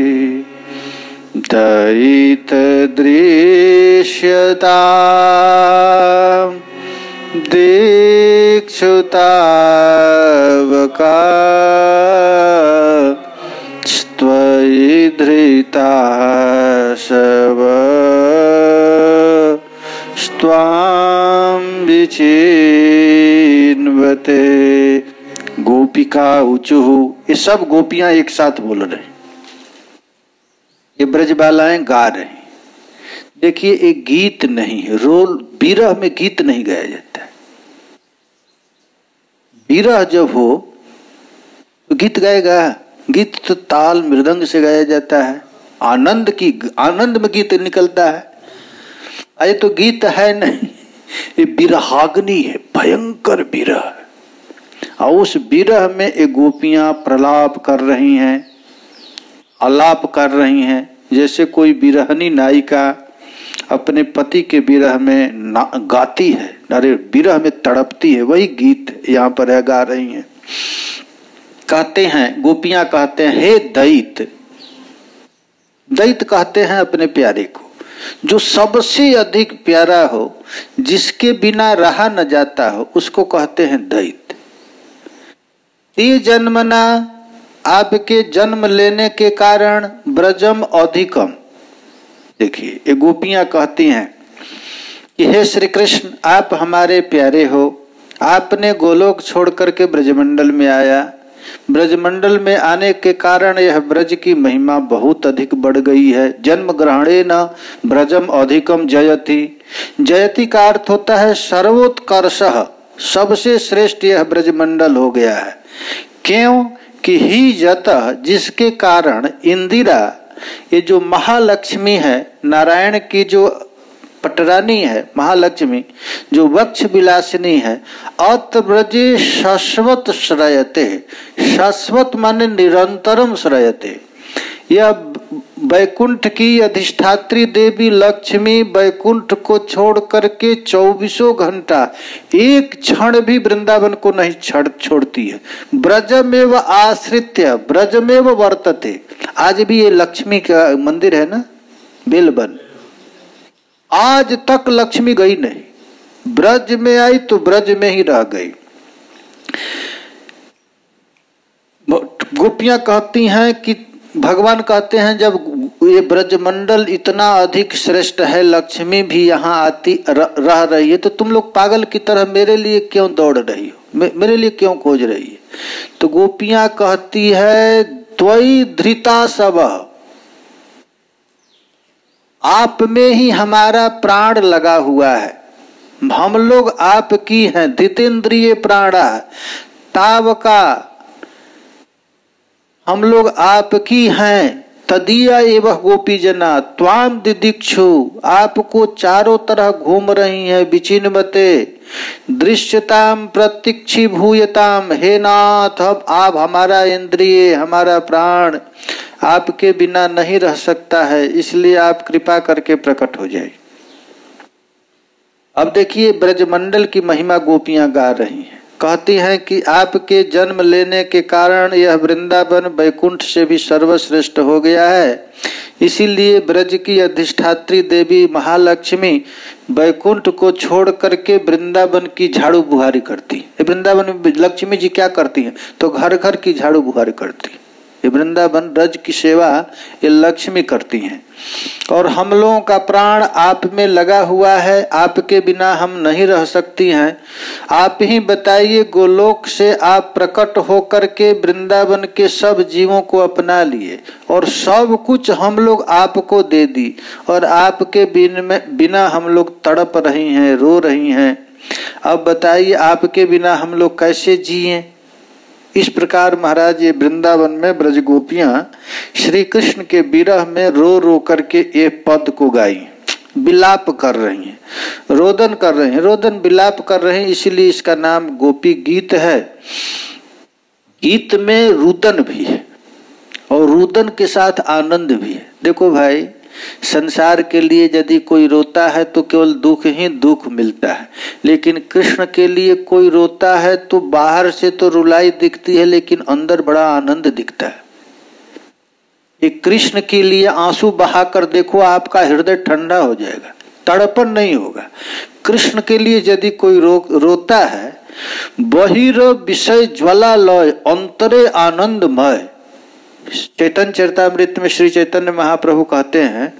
दयित दृश्यता दीक्षुतावका स्त्वयि धृता शव स्त्वां विचिन्वते। गोपिका ऊचुः, ये सब गोपियां एक साथ बोल रहे, ये ब्रजबालाएं गा रही। देखिए, एक गीत नहीं है, रोल विरह में गीत नहीं गाया जाता है। विरह जब हो तो गीत गाएगा, गीत तो ताल मृदंग से गाया जाता है, आनंद में गीत निकलता है। अरे तो गीत है नहीं, ये विरहाग्नि है, भयंकर विरह। और उस विरह में एक गोपियां प्रलाप कर रही हैं, आलाप कर रही हैं, जैसे कोई विरहनी नायिका अपने पति के विरह में गाती है, अरे विरह में तड़पती है, वही गीत यहाँ पर गा रही हैं। कहते हैं, गोपियां कहते हैं, हे दैत। दैत कहते हैं अपने प्यारे को, जो सबसे अधिक प्यारा हो, जिसके बिना रहा न जाता हो, उसको कहते हैं दैत। ते जन्मना, आपके जन्म लेने के कारण, ब्रजम अधिकम। देखिए, ये गोपियां कहती हैं कि हे श्री कृष्ण, आप हमारे प्यारे हो, आपने गोलोक छोड़ करके ब्रजमंडल में आया। ब्रजमंडल में आने के कारण यह ब्रज की महिमा बहुत अधिक बढ़ गई है। जन्म ग्रहणेन ब्रजम अधिकम जयति। जयति का अर्थ होता है सर्वोत्कर्षः, सबसे श्रेष्ठ यह ब्रजमंडल हो गया है। क्यों कि ही जतः, जिसके कारण इंदिरा, ये जो महालक्ष्मी है, नारायण की जो पटरानी है, महालक्ष्मी जो वक्ष विलासिनी है, अत ब्रजे शाश्वत श्रयते। शाश्वत माने निरंतरम श्रयते। यह वैकुंठ की अधिष्ठात्री देवी लक्ष्मी वैकुंठ को छोड़ करके 24 घंटा एक क्षण भी वृंदावन को नहीं छोड़ती है। ब्रजमेव आश्रित्य ब्रजमेव वर्तते। आज भी ये लक्ष्मी का मंदिर है ना, बेलबन, आज तक लक्ष्मी गई नहीं, ब्रज में आई तो ब्रज में ही रह गई। गोपियां कहती हैं कि भगवान कहते हैं, जब ये ब्रजमंडल इतना अधिक श्रेष्ठ है, लक्ष्मी भी यहाँ आती रह रही है, तो तुम लोग पागल की तरह मेरे लिए क्यों दौड़ रही हो, मेरे लिए क्यों खोज रही है। तो गोपियां कहती है, त्वयि धृता सब, आप में ही हमारा प्राण लगा हुआ है। हम लोग आपकी हैं। धितेन्द्रिय प्राणा तावका, हम लोग आपकी हैं। तदीया एवं गोपी जना त्वाम दिदीक्षु, आपको चारों तरह घूम रही हैं। विचिन्वते दृश्यताम प्रतीक्षी भूयताम, हे नाथ अब आप हमारा इंद्रिय, हमारा प्राण आपके बिना नहीं रह सकता है, इसलिए आप कृपा करके प्रकट हो जाए। अब देखिए ब्रजमंडल की महिमा गोपियां गा रही हैं। कहती हैं कि आपके जन्म लेने के कारण यह वृंदावन वैकुंठ से भी सर्वश्रेष्ठ हो गया है, इसीलिए ब्रज की अधिष्ठात्री देवी महालक्ष्मी वैकुंठ को छोड़ करके वृंदावन की झाड़ू बुहारी करती है। वृंदावन में लक्ष्मी जी क्या करती हैं? तो घर घर की झाड़ू बुहारी करती है। ये वृंदावन ब्रज की सेवा ये लक्ष्मी करती हैं। और हम लोगों का प्राण आप में लगा हुआ है, आपके बिना हम नहीं रह सकती हैं। आप ही बताइए, गोलोक से आप प्रकट होकर के वृंदावन के सब जीवों को अपना लिए और सब कुछ हम लोग आपको दे दी, और आपके बिना हम लोग तड़प रही हैं, रो रही हैं। अब बताइए आपके बिना हम लोग कैसे जिए? इस प्रकार महाराज ये वृंदावन में ब्रज गोपियां श्री कृष्ण के विरह में रो रो करके ये पद को गाई, विलाप कर रही हैं, रोदन कर रही हैं, रोदन विलाप कर रहे हैं, इसीलिए इसका नाम गोपी गीत है। गीत में रुदन भी है और रुदन के साथ आनंद भी है। देखो भाई, संसार के लिए यदि कोई रोता है तो केवल दुख ही दुख मिलता है, लेकिन कृष्ण के लिए कोई रोता है तो बाहर से तो रुलाई दिखती है लेकिन अंदर बड़ा आनंद दिखता है। एक कृष्ण के लिए आंसू बहाकर देखो, आपका हृदय ठंडा हो जाएगा, तड़पन नहीं होगा। कृष्ण के लिए यदि कोई रोता है, बहिर विषय ज्वाला लय अंतरे आनंदमय। चैतन्य चरितामृत में श्री चैतन्य महाप्रभु कहते हैं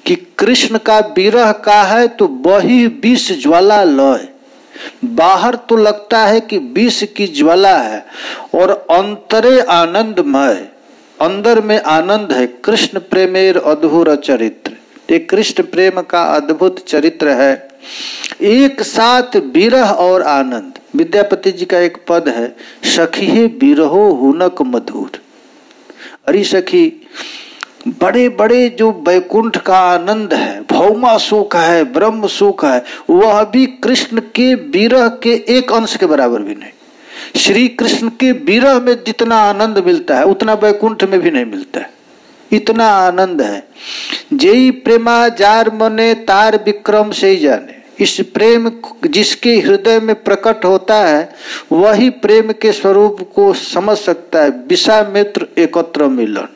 कि कृष्ण का विरह का है तो वही विष ज्वाला लय, बाहर तो लगता है कि विष की ज्वाला है और अंतरे आनंदमय, अंदर में आनंद है। कृष्ण प्रेमेर अद्भुत चरित्र, ये कृष्ण प्रेम का अद्भुत चरित्र है। एक साथ विरह और आनंद। विद्यापति जी का एक पद है, सखी है विरहो हुनक मधुर। अरे सखी, बड़े बड़े जो वैकुंठ का आनंद है, भौमा सुख है, ब्रह्म सुख है, वह भी कृष्ण के विरह के एक अंश के बराबर भी नहीं। श्री कृष्ण के विरह में जितना आनंद मिलता है उतना वैकुंठ में भी नहीं मिलता है, इतना आनंद है। जेई प्रेमा जार मने तार विक्रम से ही जाने। इस प्रेम जिसके हृदय में प्रकट होता है वही प्रेम के स्वरूप को समझ सकता है। विषामित्र एकत्र मिलन,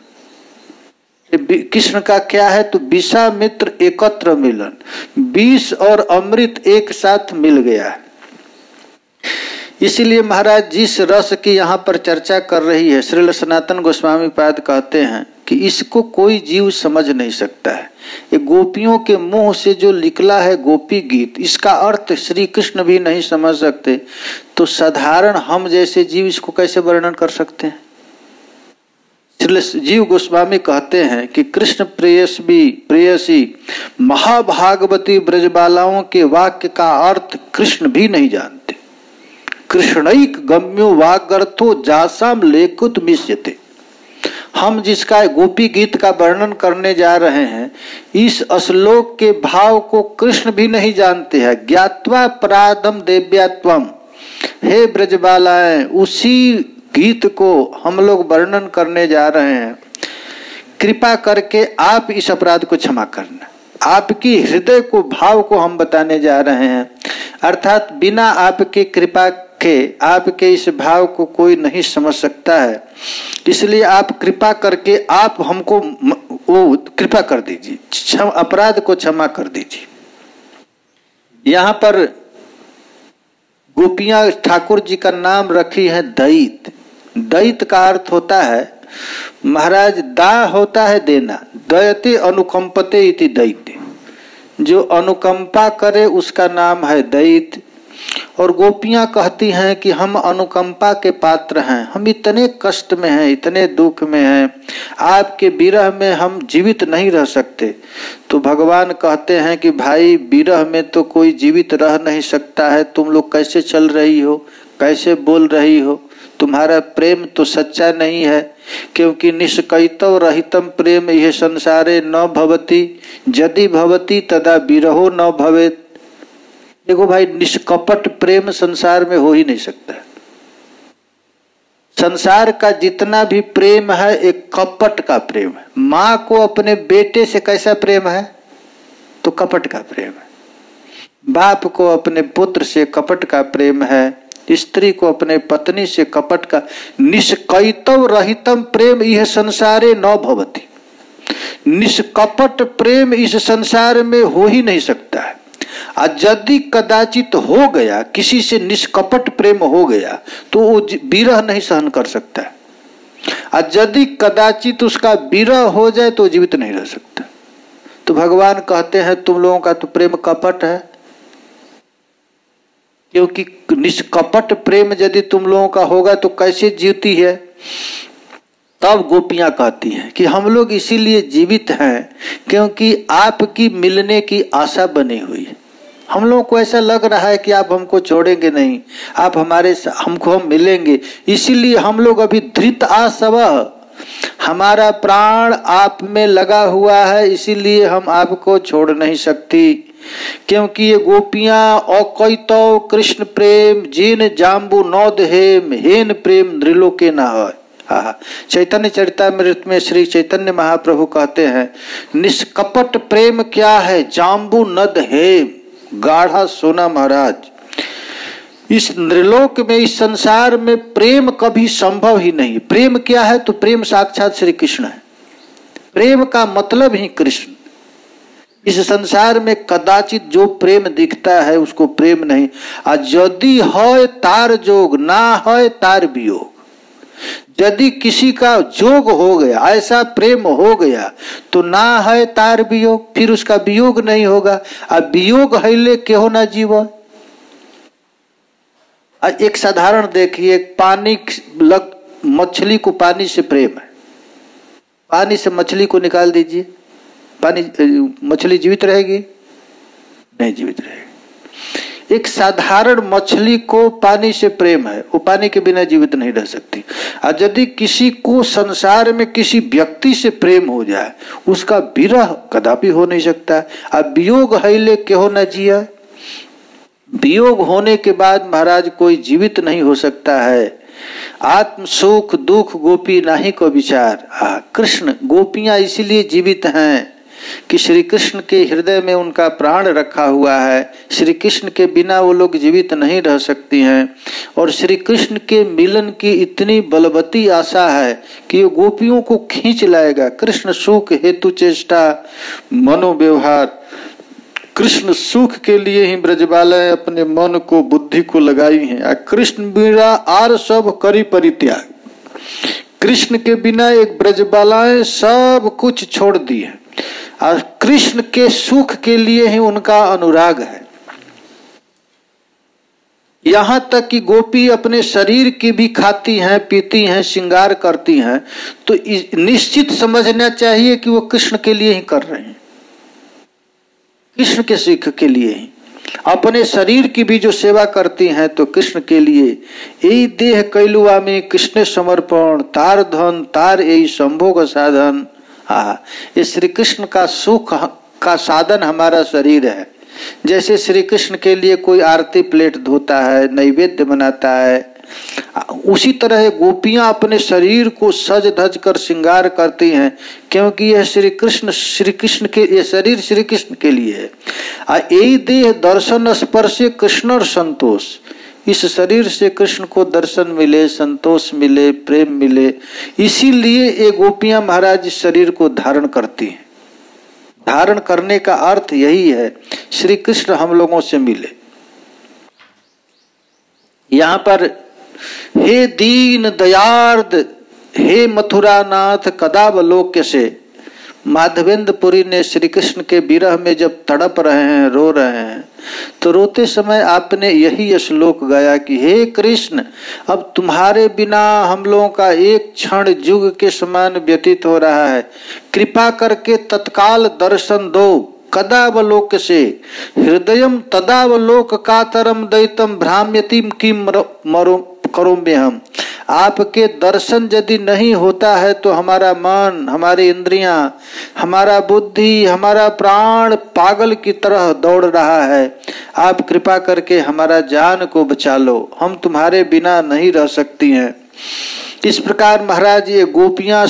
कृष्ण का क्या है तो विषामित्र एकत्र मिलन, विष और अमृत एक साथ मिल गया है। इसीलिए महाराज जिस रस की यहाँ पर चर्चा कर रही है, श्रील सनातन गोस्वामी पाद कहते हैं कि इसको कोई जीव समझ नहीं सकता है। ये गोपियों के मुंह से जो निकला है गोपी गीत, इसका अर्थ श्री कृष्ण भी नहीं समझ सकते, तो साधारण हम जैसे जीव इसको कैसे वर्णन कर सकते हैं? श्री जीव गोस्वामी कहते हैं कि कृष्ण प्रेयसी महाभागवती ब्रजबालाओं के वाक्य का अर्थ कृष्ण भी नहीं जानते। कृष्णैक गम्यो वागर्थो जासाम लेकुत मिश्यते। हम जिसका गोपी गीत का वर्णन करने जा रहे हैं, इस श्लोक के भाव को कृष्ण भी नहीं जानते हैं। ज्ञात्वा परादम देव्यात्वम, हे ब्रजबालाएं, उसी गीत को हम लोग वर्णन करने जा रहे हैं। कृपा करके आप इस अपराध को क्षमा करना। आपकी हृदय को भाव को हम बताने जा रहे हैं, अर्थात बिना आपके कृपा के आपके इस भाव को कोई नहीं समझ सकता है। इसलिए आप कृपा करके आप हमको वो कृपा कर दीजिए, अपराध को क्षमा कर दीजिए। यहाँ पर गोपियां ठाकुर जी का नाम रखी है दैत। दैत का अर्थ होता है महाराज, दा होता है देना, दयते अनुकंपते इति दैत्य। जो अनुकंपा करे उसका नाम है दैत। और गोपियां कहती हैं कि हम अनुकंपा के पात्र हैं, हम इतने कष्ट में हैं, इतने दुख में हैं, आपके विरह में हम जीवित नहीं रह सकते। तो भगवान कहते हैं कि भाई विरह में तो कोई जीवित रह नहीं सकता है, तुम लोग कैसे चल रही हो, कैसे बोल रही हो, तुम्हारा प्रेम तो सच्चा नहीं है, क्योंकि निष्कैतव रहितम प्रेम यह संसारे न भवति, यदि भवति तदा विरहो न भवेत्। देखो भाई, निष्कपट प्रेम संसार में हो ही नहीं सकता। संसार का जितना भी प्रेम है एक कपट का प्रेम है। माँ को अपने बेटे से कैसा प्रेम है? तो कपट का प्रेम है। बाप को अपने पुत्र से कपट का प्रेम है, स्त्री को अपने पत्नी से कपट का। निष्कैतव रहितम प्रेम यह संसारे न भवति, निष्कपट प्रेम इस संसार में हो ही नहीं सकता है। यदि कदाचित हो गया, किसी से निष्कपट प्रेम हो गया तो वो विरह नहीं सहन कर सकता है, और यदि कदाचित उसका विरह हो जाए तो जीवित नहीं रह सकता। तो भगवान कहते हैं तुम लोगों का तो प्रेम कपट है, क्योंकि निष्कपट प्रेम यदि तुम लोगों का होगा तो कैसे जीती है। तब गोपियां कहती हैं कि हम लोग इसीलिए जीवित हैं क्योंकि आपकी मिलने की आशा बनी हुई है। हम लोगों को ऐसा लग रहा है कि आप हमको छोड़ेंगे नहीं, आप हमको हम मिलेंगे, इसीलिए हम लोग अभी धृत आसवः, हमारा प्राण आप में लगा हुआ है, इसीलिए हम आपको छोड़ नहीं सकती। क्योंकि ये गोपियां अकैतव कृष्ण प्रेम जिन जाम्बू नौद हेम हेन प्रेम नृलोके न है। चैतन्य चरितामृत में श्री चैतन्य महाप्रभु कहते हैं निष्कपट प्रेम क्या है, जाम्बू नद हेम गाढ़ा सोना महाराज। इस नृलोक में, इस संसार में प्रेम कभी संभव ही नहीं। प्रेम क्या है? तो प्रेम साक्षात श्री कृष्ण है। प्रेम का मतलब ही कृष्ण। इस संसार में कदाचित जो प्रेम दिखता है उसको प्रेम नहीं। यदि है तार जोग, ना है तार वियोग। यदि किसी का जोग हो गया, ऐसा प्रेम हो गया, तो ना है तार वियोग, फिर उसका वियोग नहीं होगा। अब वियोग हैले क्यों ना जीव। एक साधारण देखिए, पानी मछली को पानी से प्रेम है, पानी से मछली को निकाल दीजिए, मछली जीवित रहेगी? नहीं जीवित रहेगी। एक साधारण मछली को पानी से प्रेम है, वो पानी के बिना जीवित नहीं रह सकती। और यदि किसी को संसार में किसी व्यक्ति से प्रेम हो जाए, उसका विरह कदापि हो नहीं सकता। अब वियोग हैले क्यों न जिया। वियोग होने के बाद महाराज कोई जीवित नहीं हो सकता है। आत्म सुख दुख गोपी नाही को विचार। कृष्ण, गोपियां इसीलिए जीवित हैं कि श्री कृष्ण के हृदय में उनका प्राण रखा हुआ है। श्री कृष्ण के बिना वो लोग जीवित नहीं रह सकती हैं, और श्री कृष्ण के मिलन की इतनी बलवती आशा है कि ये गोपियों को खींच लाएगा। कृष्ण सुख हेतु चेष्टा मनोव्यवहार, कृष्ण सुख के लिए ही ब्रजबालाएं अपने मन को बुद्धि को लगाई हैं। कृष्ण बिना आर सब करी परित्याग। कृष्ण के बिना एक ब्रजबालाएं सब कुछ छोड़ दी है, और कृष्ण के सुख के लिए ही उनका अनुराग है। यहां तक कि गोपी अपने शरीर की भी खाती हैं, पीती हैं, श्रृंगार करती हैं, तो निश्चित समझना चाहिए कि वो कृष्ण के लिए ही कर रहे हैं, कृष्ण के सुख के लिए ही। अपने शरीर की भी जो सेवा करती हैं तो कृष्ण के लिए। यही देह कैलुआ में कृष्ण समर्पण, तार धन तार यही संभोग साधन। ये श्री कृष्ण का सुख का साधन हमारा शरीर है। जैसे श्री कृष्ण के लिए कोई आरती प्लेट धोता है, नैवेद्य बनाता है, उसी तरह गोपियां अपने शरीर को सज धज कर श्रृंगार करती हैं, क्योंकि यह श्री कृष्ण के, ये शरीर श्री कृष्ण के लिए है। यही देह दर्शन स्पर्श कृष्ण और संतोष। इस शरीर से कृष्ण को दर्शन मिले, संतोष मिले, प्रेम मिले, इसीलिए ये गोपियां महाराज इस शरीर को धारण करती हैं। धारण करने का अर्थ यही है, श्री कृष्ण हम लोगों से मिले। यहाँ पर हे दीन दयार्द हे मथुरानाथ कदावलोक्य से, माधवेंद्र पुरी ने श्री कृष्ण के विरह में जब तड़प रहे हैं, रो रहे हैं, तो रोते समय आपने यही श्लोक गाया कि हे कृष्ण, अब तुम्हारे बिना हम लोगों का एक क्षण युग के समान व्यतीत हो रहा है, कृपा करके तत्काल दर्शन दो। कदावलोक से हृदयम तदावलोक कातरम दैतम भ्राम्यतिम किम मरो करो में हम। आपके दर्शन यदि नहीं होता है तो हमारा मन, हमारी इंद्रियां, हमारा बुद्धि, हमारा प्राण पागल की तरह दौड़ रहा है। आप कृपा करके हमारा जान को बचा लो, हम तुम्हारे बिना नहीं रह सकती हैं। इस प्रकार महाराज ये गोपियां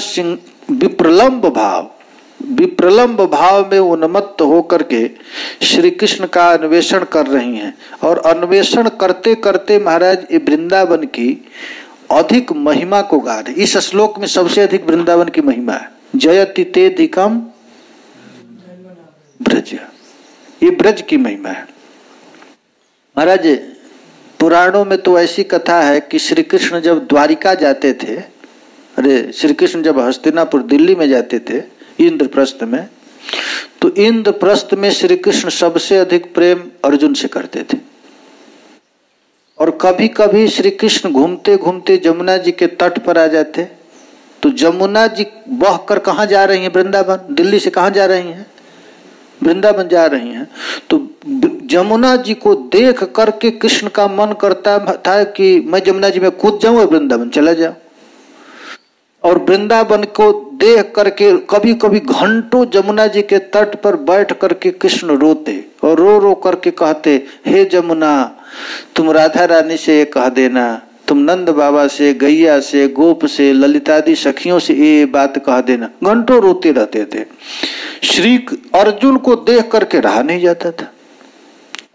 विप्रलंब भाव में उन्मत्त होकर के श्री कृष्ण का अन्वेषण कर रही हैं। और अन्वेषण करते करते महाराज ये वृंदावन की अधिक महिमा को गा रहे। इस श्लोक में सबसे अधिक वृंदावन की महिमा है। जयति तेधिकम ब्रज, ये ब्रज की महिमा है। महाराज पुराणों में तो ऐसी कथा है कि श्री कृष्ण जब द्वारिका जाते थे, श्री कृष्ण जब हस्तिनापुर दिल्ली में जाते थे इंद्रप्रस्थ में, तो इंद्रप्रस्थ में श्री कृष्ण सबसे अधिक प्रेम अर्जुन से करते थे। और कभी कभी श्री कृष्ण घूमते घूमते जमुना जी के तट पर आ जाते, तो जमुना जी बह कर कहाँ जा रही हैं? वृंदावन। दिल्ली से कहाँ जा रही हैं? वृंदावन जा रही हैं। तो जमुना जी को देख करके कृष्ण का मन करता था कि मैं जमुना जी में कूद जाऊं और वृंदावन चला जाऊं। और वृंदावन को देख करके कभी कभी घंटों जमुना जी के तट पर बैठ करके कृष्ण रोते और रो रो करके कहते, हे जमुना, तुम राधा रानी से ये कह देना, तुम नंद बाबा से, गैया से, गोप से, ललितादि सखियों से ये बात कह देना। घंटों रोते रहते थे। श्री अर्जुन को देख करके रहा नहीं जाता था।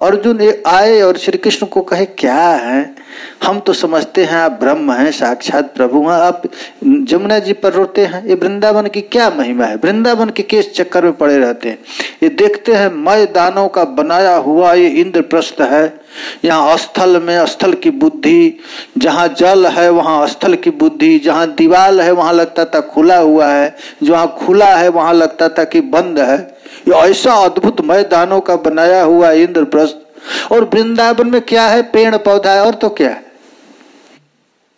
अर्जुन आए और श्री कृष्ण को कहे, क्या है, हम तो समझते हैं आप ब्रह्म हैं, साक्षात प्रभु हैं, आप जमुना जी पर रोते हैं। ये वृंदावन की क्या महिमा है? वृंदावन के किस चक्कर में पड़े रहते हैं? ये देखते हैं मय दानों का बनाया हुआ ये इंद्रप्रस्थ है। यहाँ स्थल में स्थल की बुद्धि, जहाँ जल है वहाँ स्थल की बुद्धि, जहाँ दीवाल है वहाँ लगता था खुला हुआ है, जहाँ खुला है वहाँ लगता था कि बंद है। ये ऐसा अद्भुत मैदानों का बनाया हुआ इंद्रप्रस्थ। और वृंदावन में क्या है? पेड़ पौधा है, और तो क्या है।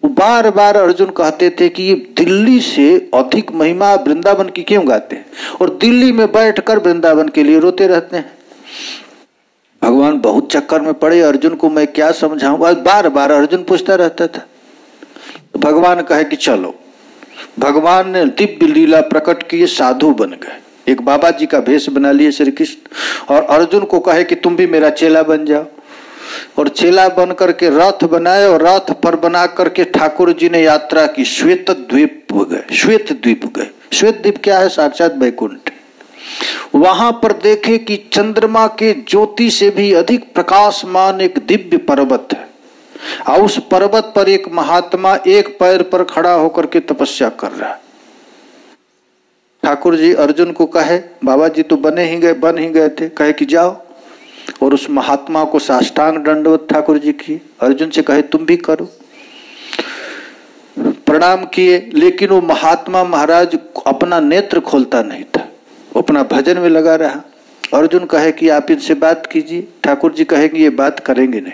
बार बार अर्जुन कहते थे कि ये दिल्ली से अधिक महिमा वृंदावन की क्यों गाते हैं, और दिल्ली में बैठकर वृंदावन के लिए रोते रहते हैं। भगवान बहुत चक्कर में पड़े, अर्जुन को मैं क्या समझाऊं। बार बार अर्जुन पूछता रहता था। तो भगवान कहे कि चलो। भगवान ने दिव्य लीला प्रकट किए, साधु बन गए, एक बाबा जी का भेष बना लिए श्री कृष्ण। और अर्जुन को कहे कि तुम भी मेरा चेला बन जाओ। और चेला बन करके रथ बनाए, और रथ पर बना करके ठाकुर जी ने यात्रा की। श्वेत द्वीप गए, श्वेत द्वीप गए। श्वेत द्वीप क्या है? साक्षात वैकुंठ। वहां पर देखे कि चंद्रमा के ज्योति से भी अधिक प्रकाशमान एक दिव्य पर्वत है, और उस पर्वत पर एक महात्मा एक पैर पर खड़ा होकर के तपस्या कर रहा है। ठाकुर जी अर्जुन को कहे, बाबा जी तो बन ही गए थे, कहे कि जाओ और उस महात्मा को साष्टांग दंडवत ठाकुर जी की। अर्जुन से कहे तुम भी करो। प्रणाम किए, लेकिन वो महात्मा महाराज अपना नेत्र खोलता नहीं था, अपना भजन में लगा रहा। अर्जुन कहे कि आप इनसे बात कीजिए। ठाकुर जी कहेंगे ये बात करेंगे नहीं।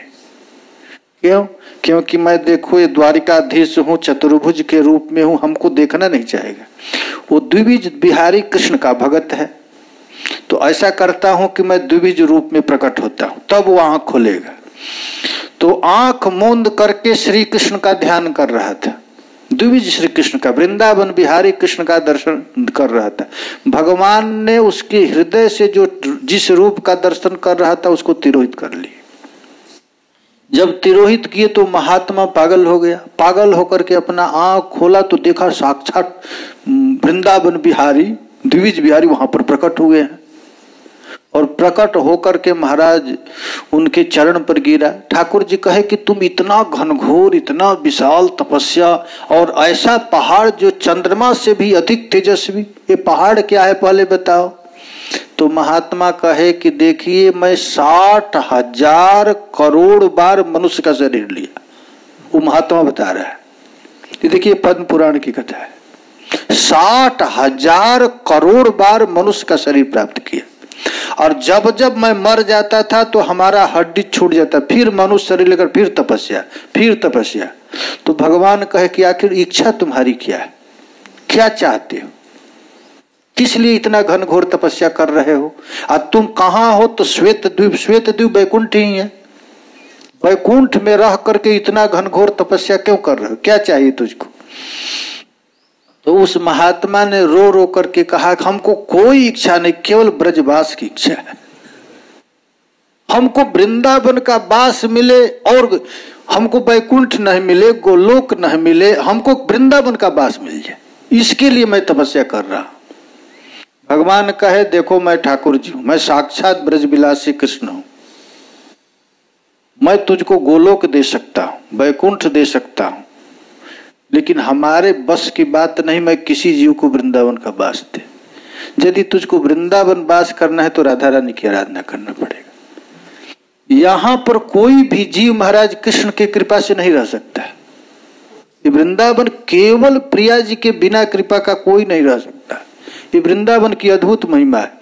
क्यों? क्योंकि मैं देखो ये द्वारिकाधीश हूँ, चतुर्भुज के रूप में हूँ, हमको देखना नहीं चाहेगा। वो द्विविज बिहारी कृष्ण का भगत है, तो ऐसा करता हूं कि मैं द्विविज रूप में प्रकट होता हूं, तब वो आंख खोलेगा। तो आंख मूंद करके श्री कृष्ण का ध्यान कर रहा था, द्विविज श्री कृष्ण का, वृंदावन बिहारी कृष्ण का दर्शन कर रहा था। भगवान ने उसके हृदय से जो जिस रूप का दर्शन कर रहा था उसको तिरोहित कर लिया। जब तिरोहित किए तो महात्मा पागल हो गया। पागल होकर के अपना आंख खोला तो देखा साक्षात वृंदावन बिहारी, द्विविज बिहारी वहां पर प्रकट हुए हैं। और प्रकट होकर के महाराज उनके चरण पर गिरा। ठाकुर जी कहे कि तुम इतना घनघोर, इतना विशाल तपस्या, और ऐसा पहाड़ जो चंद्रमा से भी अधिक तेजस्वी, ये पहाड़ क्या है पहले बताओ। तो महात्मा कहे कि देखिए मैं 60,000 करोड़ बार मनुष्य का शरीर लिया। वो महात्मा बता रहा है। ये देखिए पद्म पुराण की कथा है। 60,000 करोड़ बार मनुष्य का शरीर प्राप्त किया। और जब जब मैं मर जाता था तो हमारा हड्डी छूट जाता, फिर मनुष्य शरीर लेकर फिर तपस्या। तो भगवान कहे कि आखिर इच्छा तुम्हारी क्या है, क्या चाहते हो, किस लिए इतना घनघोर तपस्या कर रहे हो? और तुम कहाँ हो? तो श्वेत द्वीप वैकुंठ ही है। वैकुंठ में रह करके इतना घनघोर तपस्या क्यों कर रहे हो, क्या चाहिए तुझको? तो उस महात्मा ने रो रो करके कहा, हमको कोई इच्छा नहीं, केवल ब्रजवास की इच्छा है। हमको वृंदावन का वास मिले और हमको वैकुंठ नहीं मिले, गोलोक नहीं मिले, हमको वृंदावन का वास मिल जाए, इसके लिए मैं तपस्या कर रहा हूं। भगवान कहे, देखो मैं ठाकुर जी हूं, मैं साक्षात ब्रजविलासी कृष्ण हूं। मैं तुझको गोलोक दे सकता हूं, वैकुंठ दे सकता हूं, लेकिन हमारे बस की बात नहीं मैं किसी जीव को वृंदावन का वास दे। यदि तुझको वृंदावन वास करना है तो राधा रानी की आराधना करना पड़ेगा। यहां पर कोई भी जीव महाराज कृष्ण की कृपा से नहीं रह सकता। ये वृंदावन केवल प्रिया जी के बिना कृपा का कोई नहीं रह सकता। ये वृंदावन की अद्भुत महिमा है।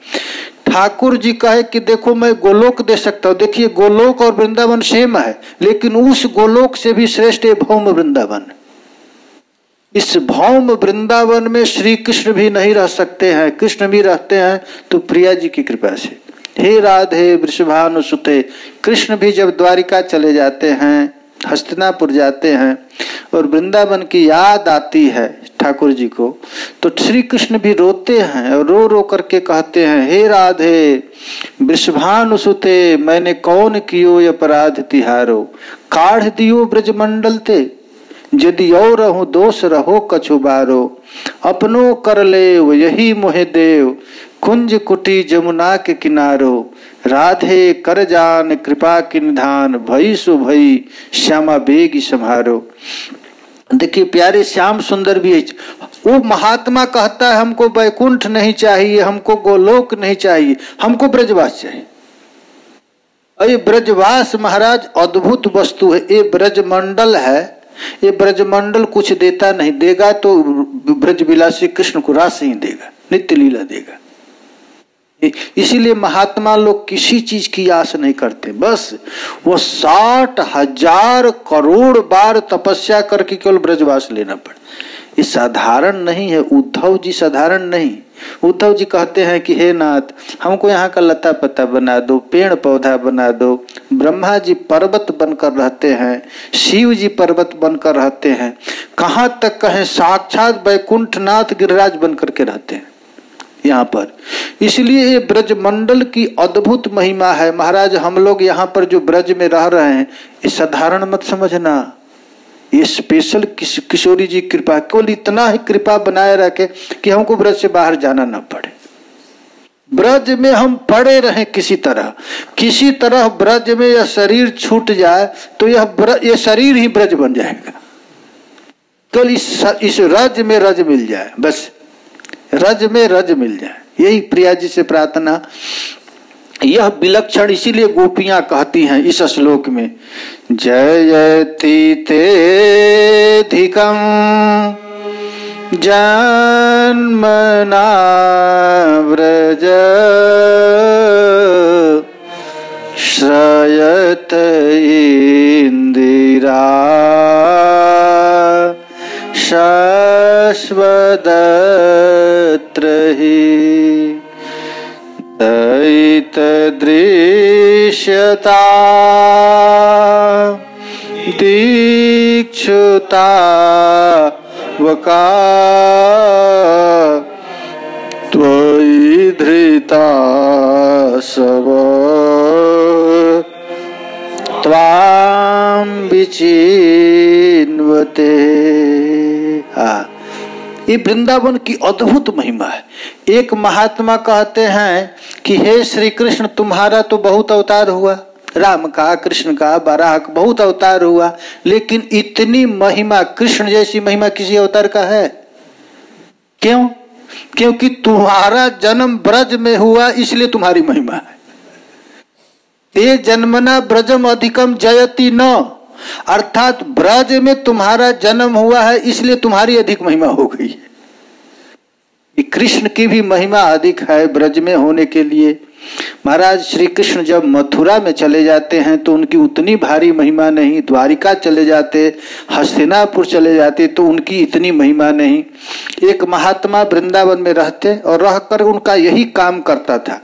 ठाकुर जी कहे कि देखो मैं गोलोक दे सकता हूं। देखिए गोलोक और वृंदावन सेम है, लेकिन उस गोलोक से भी श्रेष्ठ भौम वृंदावन। इस भौम वृंदावन में श्री कृष्ण भी नहीं रह सकते हैं, कृष्ण भी रहते हैं तो प्रिया जी की कृपा से। हे राधे वृषभानुसुते, कृष्ण भी जब द्वारिका चले जाते हैं, हस्तिनापुर जाते हैं और वृंदावन की याद आती है ठाकुर जी को, तो श्री कृष्ण भी रोते हैं और रो रो करके कहते हैं, हे राधे वृषभानुसुते, मैंने कौन कियो अपराध तिहारो, काढ़ दियो ब्रजमंडल ते, यदि और रहूं दोष रहो कछुबारो, अपनो कर ले यही मोहे देव, कुंज कुटी जमुना के किनारो, राधे कर जान कृपा की निधान, भई सु भई श्यामा बेगी संहारो। देखिए प्यारे श्याम सुंदर भी है। वो महात्मा कहता है हमको वैकुंठ नहीं चाहिए, हमको गोलोक नहीं चाहिए, हमको ब्रजवास चाहिए। ये ब्रजवास महाराज अद्भुत वस्तु है। ये ब्रजमंडल है, ये ब्रजमंडल कुछ देता नहीं, देगा तो ब्रजविलासी कृष्ण को रास ही देगा, नित्य लीला देगा। इसीलिए महात्मा लोग किसी चीज की आस नहीं करते, बस वो 60,000 करोड़ बार तपस्या करके केवल ब्रजवास लेना पड़े। ये साधारण नहीं है। उद्धव जी साधारण नहीं। उद्धव जी कहते हैं कि हे नाथ हमको यहाँ का लता पत्ता बना दो, पेड़ पौधा बना दो। ब्रह्मा जी पर्वत बनकर रहते हैं, शिव जी पर्वत बनकर रहते हैं, कहाँ तक कहें साक्षात वैकुंठनाथ गिरिराज बनकर के रहते हैं यहाँ पर। इसलिए ये ब्रजमंडल की अद्भुत महिमा है महाराज। हम लोग यहाँ पर जो ब्रज में रह रहे हैं, ये साधारण मत समझना, ये स्पेशल किशोरी जी कृपा, केवल इतना ही कृपा बनाए रखे कि हमको ब्रज से बाहर जाना ना पड़े। ब्रज में हम पड़े रहे किसी तरह ब्रज में यह शरीर छूट जाए तो यह शरीर ही ब्रज बन जाएगा। केवल इस रज में रज मिल जाए, बस रज में रज मिल जाए, यही प्रिया जी से प्रार्थना। यह विलक्षण इसीलिए गोपियां कहती हैं इस श्लोक में, जयति तेधिकं जन्मना व्रज श्रयत इंदिरा शाश्वदत्र हि दयित दृश्यता दीक्षुता वका त्वयि धृता सब त्वां विचिन्वते। ये वृंदावन की अद्भुत महिमा है। एक महात्मा कहते हैं कि हे श्री कृष्ण तुम्हारा तो बहुत अवतार हुआ, राम का, कृष्ण का, बराह का बहुत अवतार हुआ, लेकिन इतनी महिमा, कृष्ण जैसी महिमा किसी अवतार का है? क्यों? क्योंकि तुम्हारा जन्म ब्रज में हुआ इसलिए तुम्हारी महिमा है। ते जन्मना ब्रजम अधिकम जयति न, अर्थात ब्रज में तुम्हारा जन्म हुआ है इसलिए तुम्हारी अधिक महिमा हो गई है। कृष्ण की भी महिमा अधिक है ब्रज में होने के लिए। महाराज श्री कृष्ण जब मथुरा में चले जाते हैं तो उनकी उतनी भारी महिमा नहीं, द्वारिका चले जाते, हस्तिनापुर चले जाते तो उनकी इतनी महिमा नहीं। एक महात्मा वृंदावन में रहते और रहकर उनका यही काम करता था,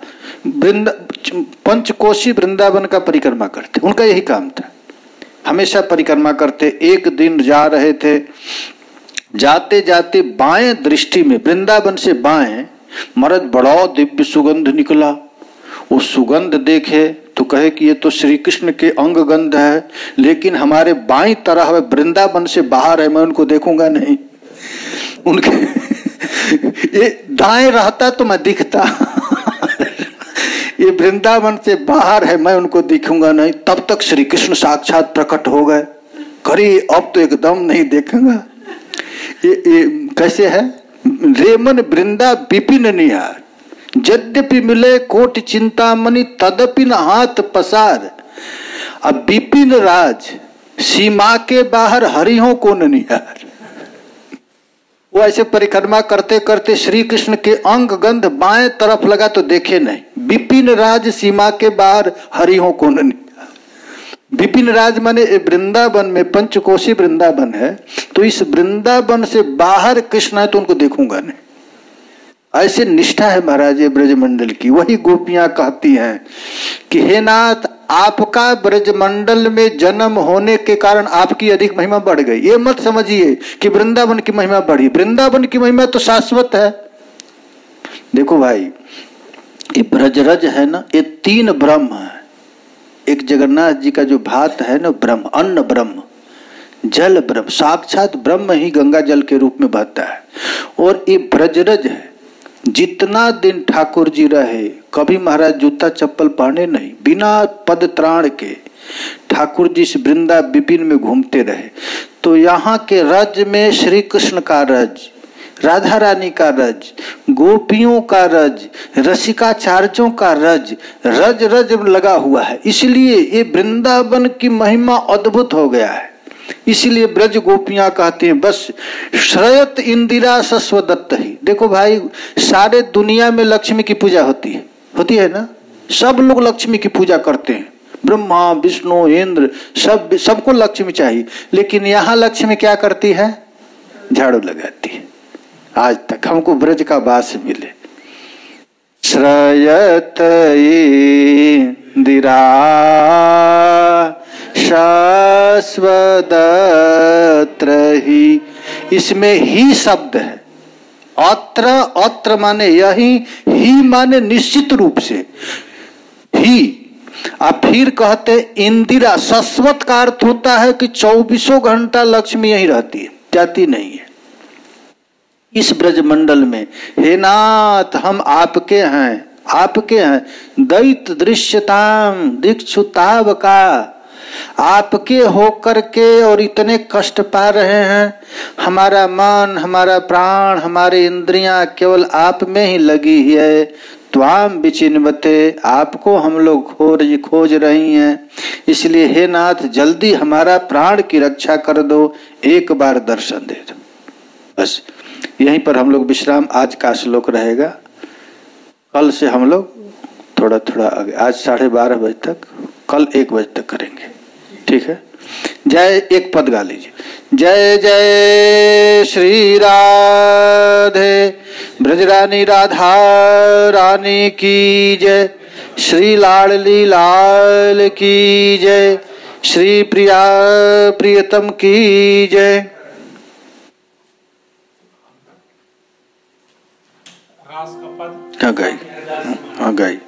पंचकोशी वृंदावन का परिक्रमा करते, उनका यही काम था, हमेशा परिक्रमा करते। एक दिन जा रहे थे, जाते जाते बाएं दृष्टि में, वृंदावन से बाएं महाराज बड़ा दिव्य सुगंध निकला। वो सुगंध देखे तो कहे कि ये तो श्री कृष्ण के अंग गंध है, लेकिन हमारे बाईं तरह वृंदावन से बाहर है, मैं उनको देखूंगा नहीं। उनके ये दाएं रहता तो मैं दिखता, ये वृंदावन से बाहर है, मैं उनको दिखूंगा नहीं। तब तक श्री कृष्ण साक्षात प्रकट हो गए। करी अब तो एकदम नहीं देखूंगा। ये कैसे है? रेमन वृंदा विपिन निहार, यद्यपि मिले कोटि चिंतामणि तदपि न हाथ पसार। अब विपिन राज सीमा के बाहर हरिहों को न निहार। वो ऐसे परिक्रमा करते करते श्री कृष्ण के अंग गंध बाएं तरफ लगा तो देखे नहीं। विपिन राज सीमा के बाहर हरिहों को न निहार। विपिन राज माने वृंदावन में, पंचकोशी वृंदावन है, तो इस वृंदावन से बाहर कृष्ण है तो उनको देखूंगा नहीं। ऐसे निष्ठा है महाराज ब्रजमंडल की। वही गोपियां कहती हैं कि हे नाथ, आपका ब्रजमंडल में जन्म होने के कारण आपकी अधिक महिमा बढ़ गई। ये मत समझिए कि वृंदावन की महिमा बढ़ी, वृंदावन की महिमा तो शाश्वत है। देखो भाई, ये ब्रजरज है ना, ये तीन ब्रह्म है। एक जगन्नाथ जी का जो भात है ना, ब्रह्म, अन्न ब्रह्म, जल ब्रह्म, साक्षात ब्रह्म ही गंगा जल के रूप में बहता है। और ये ब्रजरज है। जितना दिन ठाकुर जी रहे, कभी महाराज जूता चप्पल पहने नहीं, बिना पद त्राण के ठाकुर जी वृंदा विपिन में घूमते रहे। तो यहाँ के रज में श्री कृष्ण का रज, राधा रानी का रज, गोपियों का रज, रसिकाचार्यों का रज, रज रज लगा हुआ है। इसलिए ये वृंदावन की महिमा अद्भुत हो गया है। इसलिए ब्रज गोपियां कहती हैं बस श्रयत इंदिरा सस्वदत्त ही। देखो भाई, सारे दुनिया में लक्ष्मी की पूजा होती है ना, सब लोग लक्ष्मी की पूजा करते हैं, ब्रह्मा विष्णु इंद्र सबको लक्ष्मी चाहिए। लेकिन यहाँ लक्ष्मी क्या करती है? झाड़ू लगाती है। आज तक हमको ब्रज का वास मिले। श्रयत इंदिरा शाश्वदत्र ही, इसमें ही शब्द है। अत्र, अत्र माने यही, ही माने निश्चित रूप से ही। आप फिर कहते इंदिरा, शाश्वत का अर्थ होता है कि 24 घंटा लक्ष्मी यही रहती है, जाती नहीं है। इस ब्रजमंडल में हे नाथ, हम आपके हैं, आपके हैं। दैत दृश्यताम दीक्षुताव का, आपके होकर के और इतने कष्ट पा रहे हैं। हमारा मन, हमारा प्राण, हमारी इंद्रियां केवल आप में ही लगी है। त्वाम विचिन्वते, आपको हम लोग खोज रही हैं। इसलिए हे नाथ, जल्दी हमारा प्राण की रक्षा कर दो, एक बार दर्शन दे दो। बस यहीं पर हम लोग विश्राम, आज का श्लोक रहेगा। कल से हम लोग थोड़ा थोड़ा आगे, आज 12:30 बजे तक, कल 1 बजे तक करेंगे, ठीक है। जय, एक पद गा लीजिए। जय जय श्री राधे ब्रजरानी राधा रानी की जय, श्री लाडली लाल की जय, श्री प्रिया प्रियतम की जय। हाँ गाई, हाँ गाई।